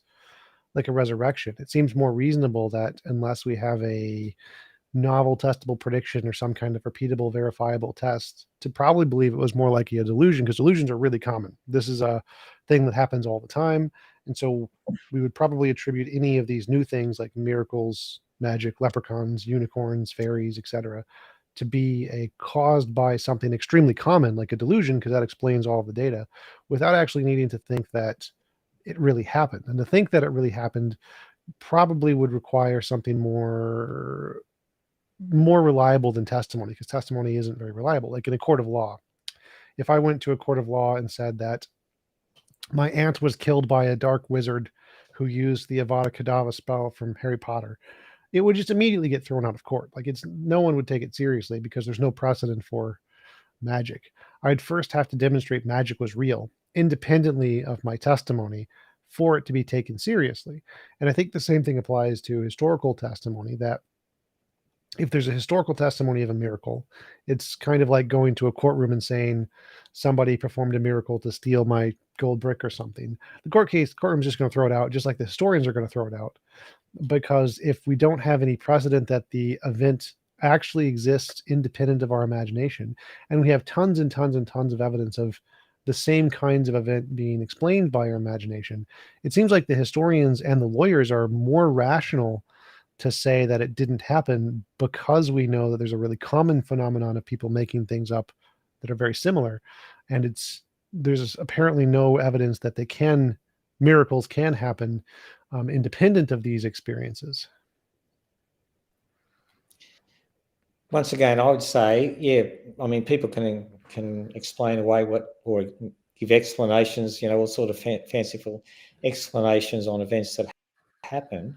Speaker 1: like a resurrection, it seems more reasonable that unless we have a novel testable prediction or some kind of repeatable verifiable test, to probably believe it was more likely a delusion, because delusions are really common. This is a thing that happens all the time. And so we would probably attribute any of these new things like miracles, magic, leprechauns, unicorns, fairies, etc., to be caused by something extremely common like a delusion, because that explains all of the data, without actually needing to think that it really happened. And to think that it really happened probably would require something more reliable than testimony, because testimony isn't very reliable. Like in a court of law, if I went to a court of law and said that my aunt was killed by a dark wizard who used the Avada Kedavra spell from Harry Potter, it would just immediately get thrown out of court. Like no one would take it seriously because there's no precedent for magic. I'd first have to demonstrate magic was real, independently of my testimony, for it to be taken seriously. And I think the same thing applies to historical testimony, that if there's a historical testimony of a miracle, it's kind of like going to a courtroom and saying somebody performed a miracle to steal my gold brick or something. The courtroom's just going to throw it out, just like the historians are going to throw it out. Because if we don't have any precedent that the event actually exists independent of our imagination, and we have tons and tons and tons of evidence of the same kinds of event being explained by our imagination, it seems like the historians and the lawyers are more rational to say that it didn't happen, because we know that there's a really common phenomenon of people making things up that are very similar, and there's apparently no evidence that miracles can happen independent of these experiences.
Speaker 2: Once again, I would say, people can explain away or give explanations, all sort of fanciful explanations on events that happen.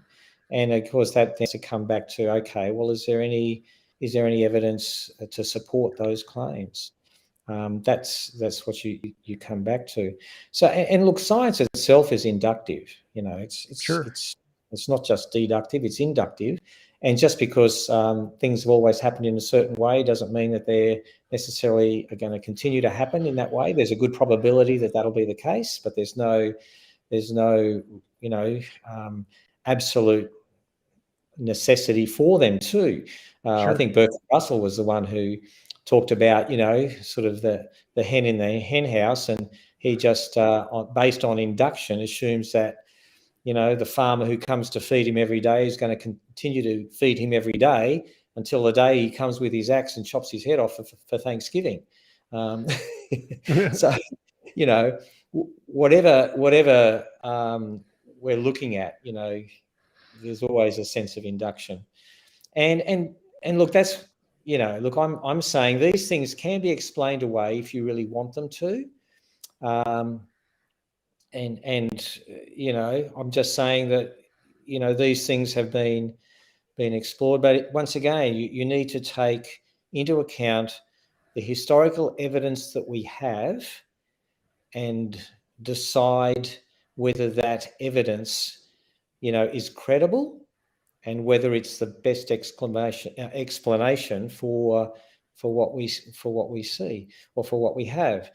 Speaker 2: And of course, that tends to come back to, okay, well, is there any evidence to support those claims? That's what you come back to. So, and look, science itself is inductive. It's not just deductive; it's inductive. And just because things have always happened in a certain way doesn't mean that they're necessarily are going to continue to happen in that way. There's a good probability that that'll be the case, but there's no absolute necessity for them to.
Speaker 1: Sure.
Speaker 2: I think Bertrand Russell was the one who talked about, sort of the hen in the hen house, and he just, based on induction, assumes that the farmer who comes to feed him every day is going to continue to feed him every day until the day he comes with his axe and chops his head off for Thanksgiving. So, whatever we're looking at, there's always a sense of induction. And look, that's, look, I'm saying these things can be explained away if you really want them to. I'm just saying that, these things have been explored. But once again, you need to take into account the historical evidence that we have and decide whether that evidence, is credible and whether it's the best explanation for what we see or for what we have.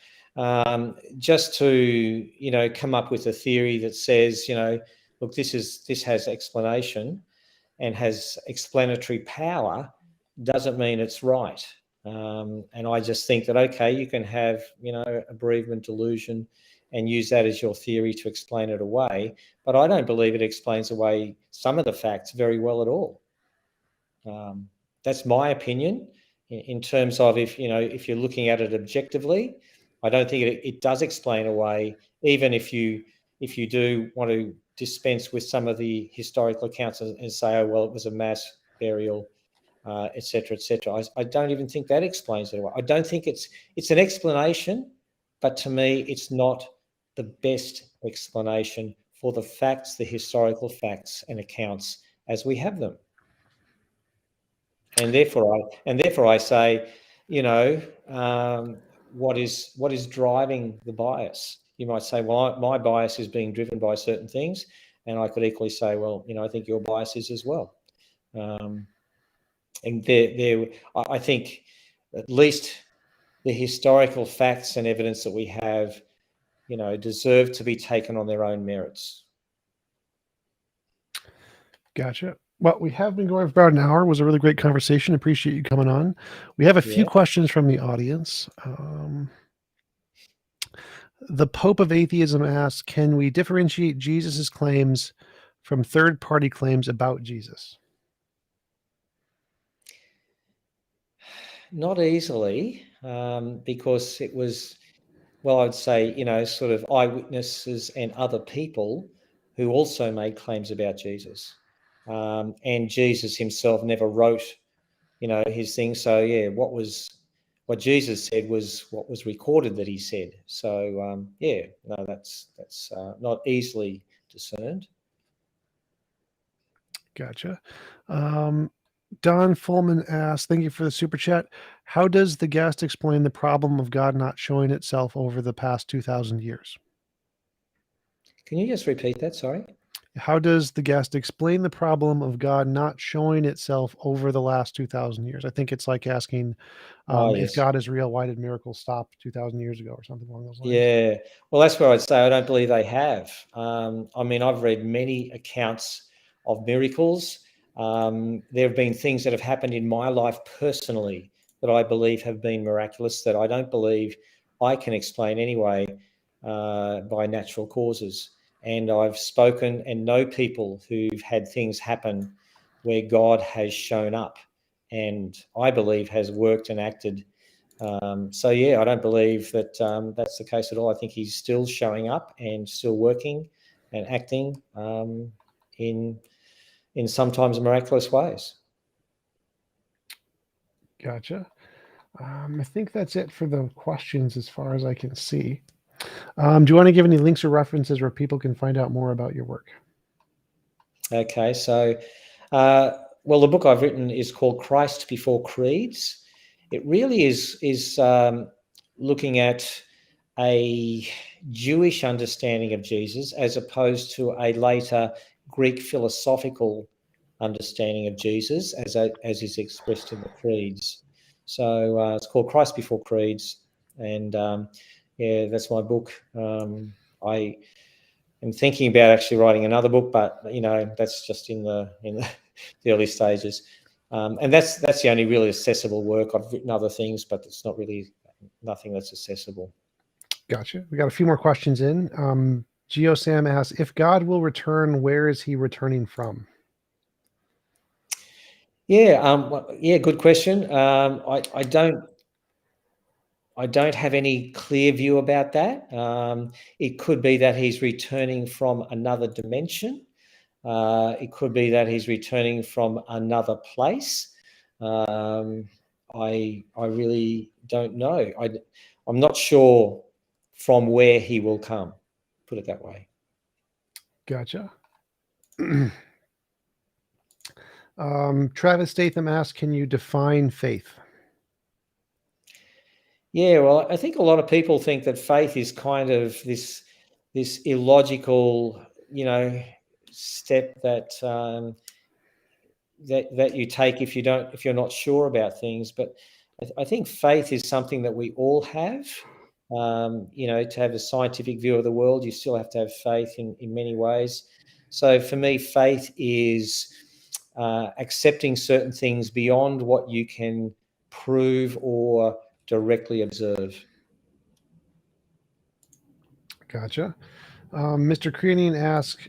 Speaker 2: Just to come up with a theory that says, look, this has explanation and has explanatory power, doesn't mean it's right. And I just think that, okay, you can have a bereavement delusion and use that as your theory to explain it away, but I don't believe it explains away some of the facts very well at all. That's my opinion in terms of if you're looking at it objectively. I don't think it does explain away, even if you do want to dispense with some of the historical accounts and say, oh, well, it was a mass burial, et cetera, et cetera. I don't even think that explains it away. I don't think it's an explanation, but to me, it's not the best explanation for the facts, the historical facts and accounts as we have them. And therefore I say, what is driving the bias? You might say, well, my bias is being driven by certain things, and I could equally say, well, I think your bias is as well. And I think at least the historical facts and evidence that we have, deserve to be taken on their own merits.
Speaker 1: Gotcha. Well, we have been going for about an hour. It was a really great conversation. Appreciate you coming on. We have a few questions from the audience. The Pope of Atheism asks, can we differentiate Jesus's claims from third-party claims about Jesus?
Speaker 2: Not easily, because it was, well, I'd say, sort of eyewitnesses and other people who also made claims about Jesus. And Jesus himself never wrote, his thing. So, yeah, what Jesus said was what was recorded that he said. So, that's not easily discerned.
Speaker 1: Gotcha. Don Fullman asks, thank you for the super chat. How does the guest explain the problem of God not showing itself over the past 2,000 years?
Speaker 2: Can you just repeat that? Sorry.
Speaker 1: How does the guest explain the problem of God not showing itself over the last 2,000 years? I think it's like asking if God is real, why did miracles stop 2,000 years ago or something along those lines?
Speaker 2: Yeah. Well, that's where I'd say I don't believe they have. I mean, I've read many accounts of miracles. There have been things that have happened in my life personally that I believe have been miraculous that I don't believe I can explain anyway by natural causes. And I've spoken and know people who've had things happen where God has shown up and I believe has worked and acted. So, yeah, I don't believe that that's the case at all. I think he's still showing up and still working and acting in sometimes miraculous ways.
Speaker 1: Gotcha. I think that's it for the questions as far as I can see. Do you want to give any links or references where people can find out more about your work?
Speaker 2: Okay, so, well, the book I've written is called Christ Before Creeds. It really is looking at a Jewish understanding of Jesus as opposed to a later Greek philosophical understanding of Jesus as is expressed in the creeds. So it's called Christ Before Creeds, and yeah, that's my book. I am thinking about actually writing another book, but that's just in the the early stages. And that's the only really accessible work. I've written other things, but it's not really nothing that's accessible.
Speaker 1: Gotcha. We got a few more questions in. GeoSam asks, if God will return, where is he returning from?
Speaker 2: Yeah, good question. I don't have any clear view about that. It could be that he's returning from another dimension. It could be that he's returning from another place. I really don't know. I'm not sure from where he will come. Put it that way.
Speaker 1: Gotcha. Travis Statham asks, can you define faith?
Speaker 2: Yeah, well, I think a lot of people think that faith is kind of this illogical, step that that you take if you're not sure about things. But I think faith is something that we all have. To have a scientific view of the world, you still have to have faith in many ways. So for me, faith is accepting certain things beyond what you can prove or directly observe.
Speaker 1: Gotcha. Mr. Creanian asks,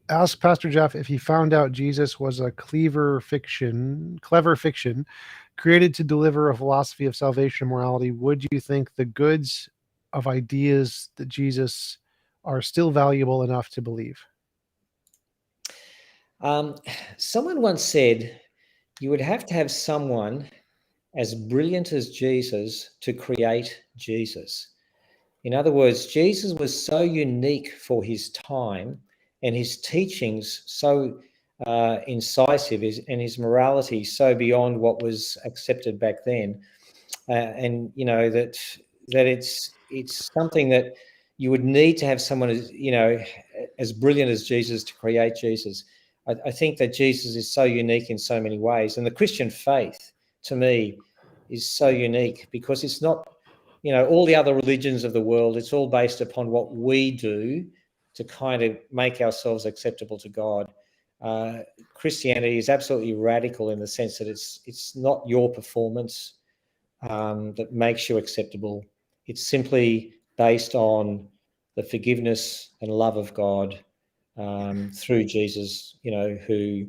Speaker 1: ask Pastor Jeff if he found out Jesus was a clever fiction created to deliver a philosophy of salvation and morality. Would you think the goods of ideas that Jesus are still valuable enough to believe?
Speaker 2: Someone once said you would have to have someone as brilliant as Jesus to create Jesus. In other words, Jesus was so unique for his time, and his teachings so incisive, and his morality so beyond what was accepted back then, and that it's something that you would need to have someone as brilliant as Jesus to create Jesus. I think that Jesus is so unique in so many ways, and the Christian faith, to me, is so unique because it's not, all the other religions of the world, it's all based upon what we do to kind of make ourselves acceptable to God. Christianity is absolutely radical in the sense that it's not your performance that makes you acceptable. It's simply based on the forgiveness and love of God through Jesus, who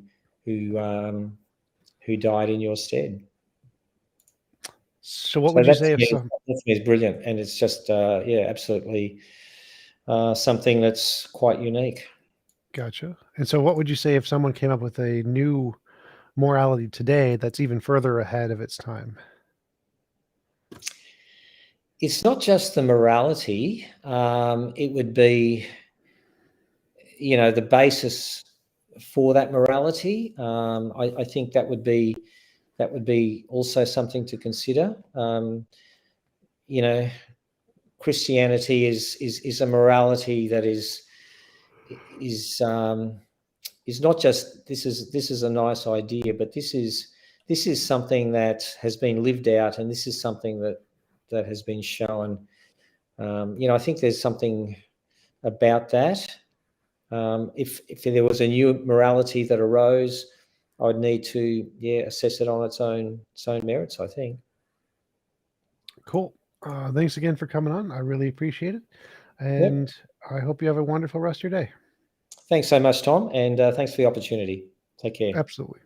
Speaker 2: died in your stead.
Speaker 1: So what would you say if
Speaker 2: that is brilliant, and it's just absolutely something that's quite unique.
Speaker 1: Gotcha. And so what would you say if someone came up with a new morality today that's even further ahead of its time?
Speaker 2: It's not just the morality. It would be, the basis for that morality. I think that would be also something to consider. Christianity is a morality that is not just this is a nice idea, but this is something that has been lived out, and this is something that has been shown. I think there's something about that. If there was a new morality that arose, I would need to assess it on its own merits, I think.
Speaker 1: Cool. Thanks again for coming on. I really appreciate it. And I hope you have a wonderful rest of your day.
Speaker 2: Thanks so much, Tom. And thanks for the opportunity. Take care.
Speaker 1: Absolutely.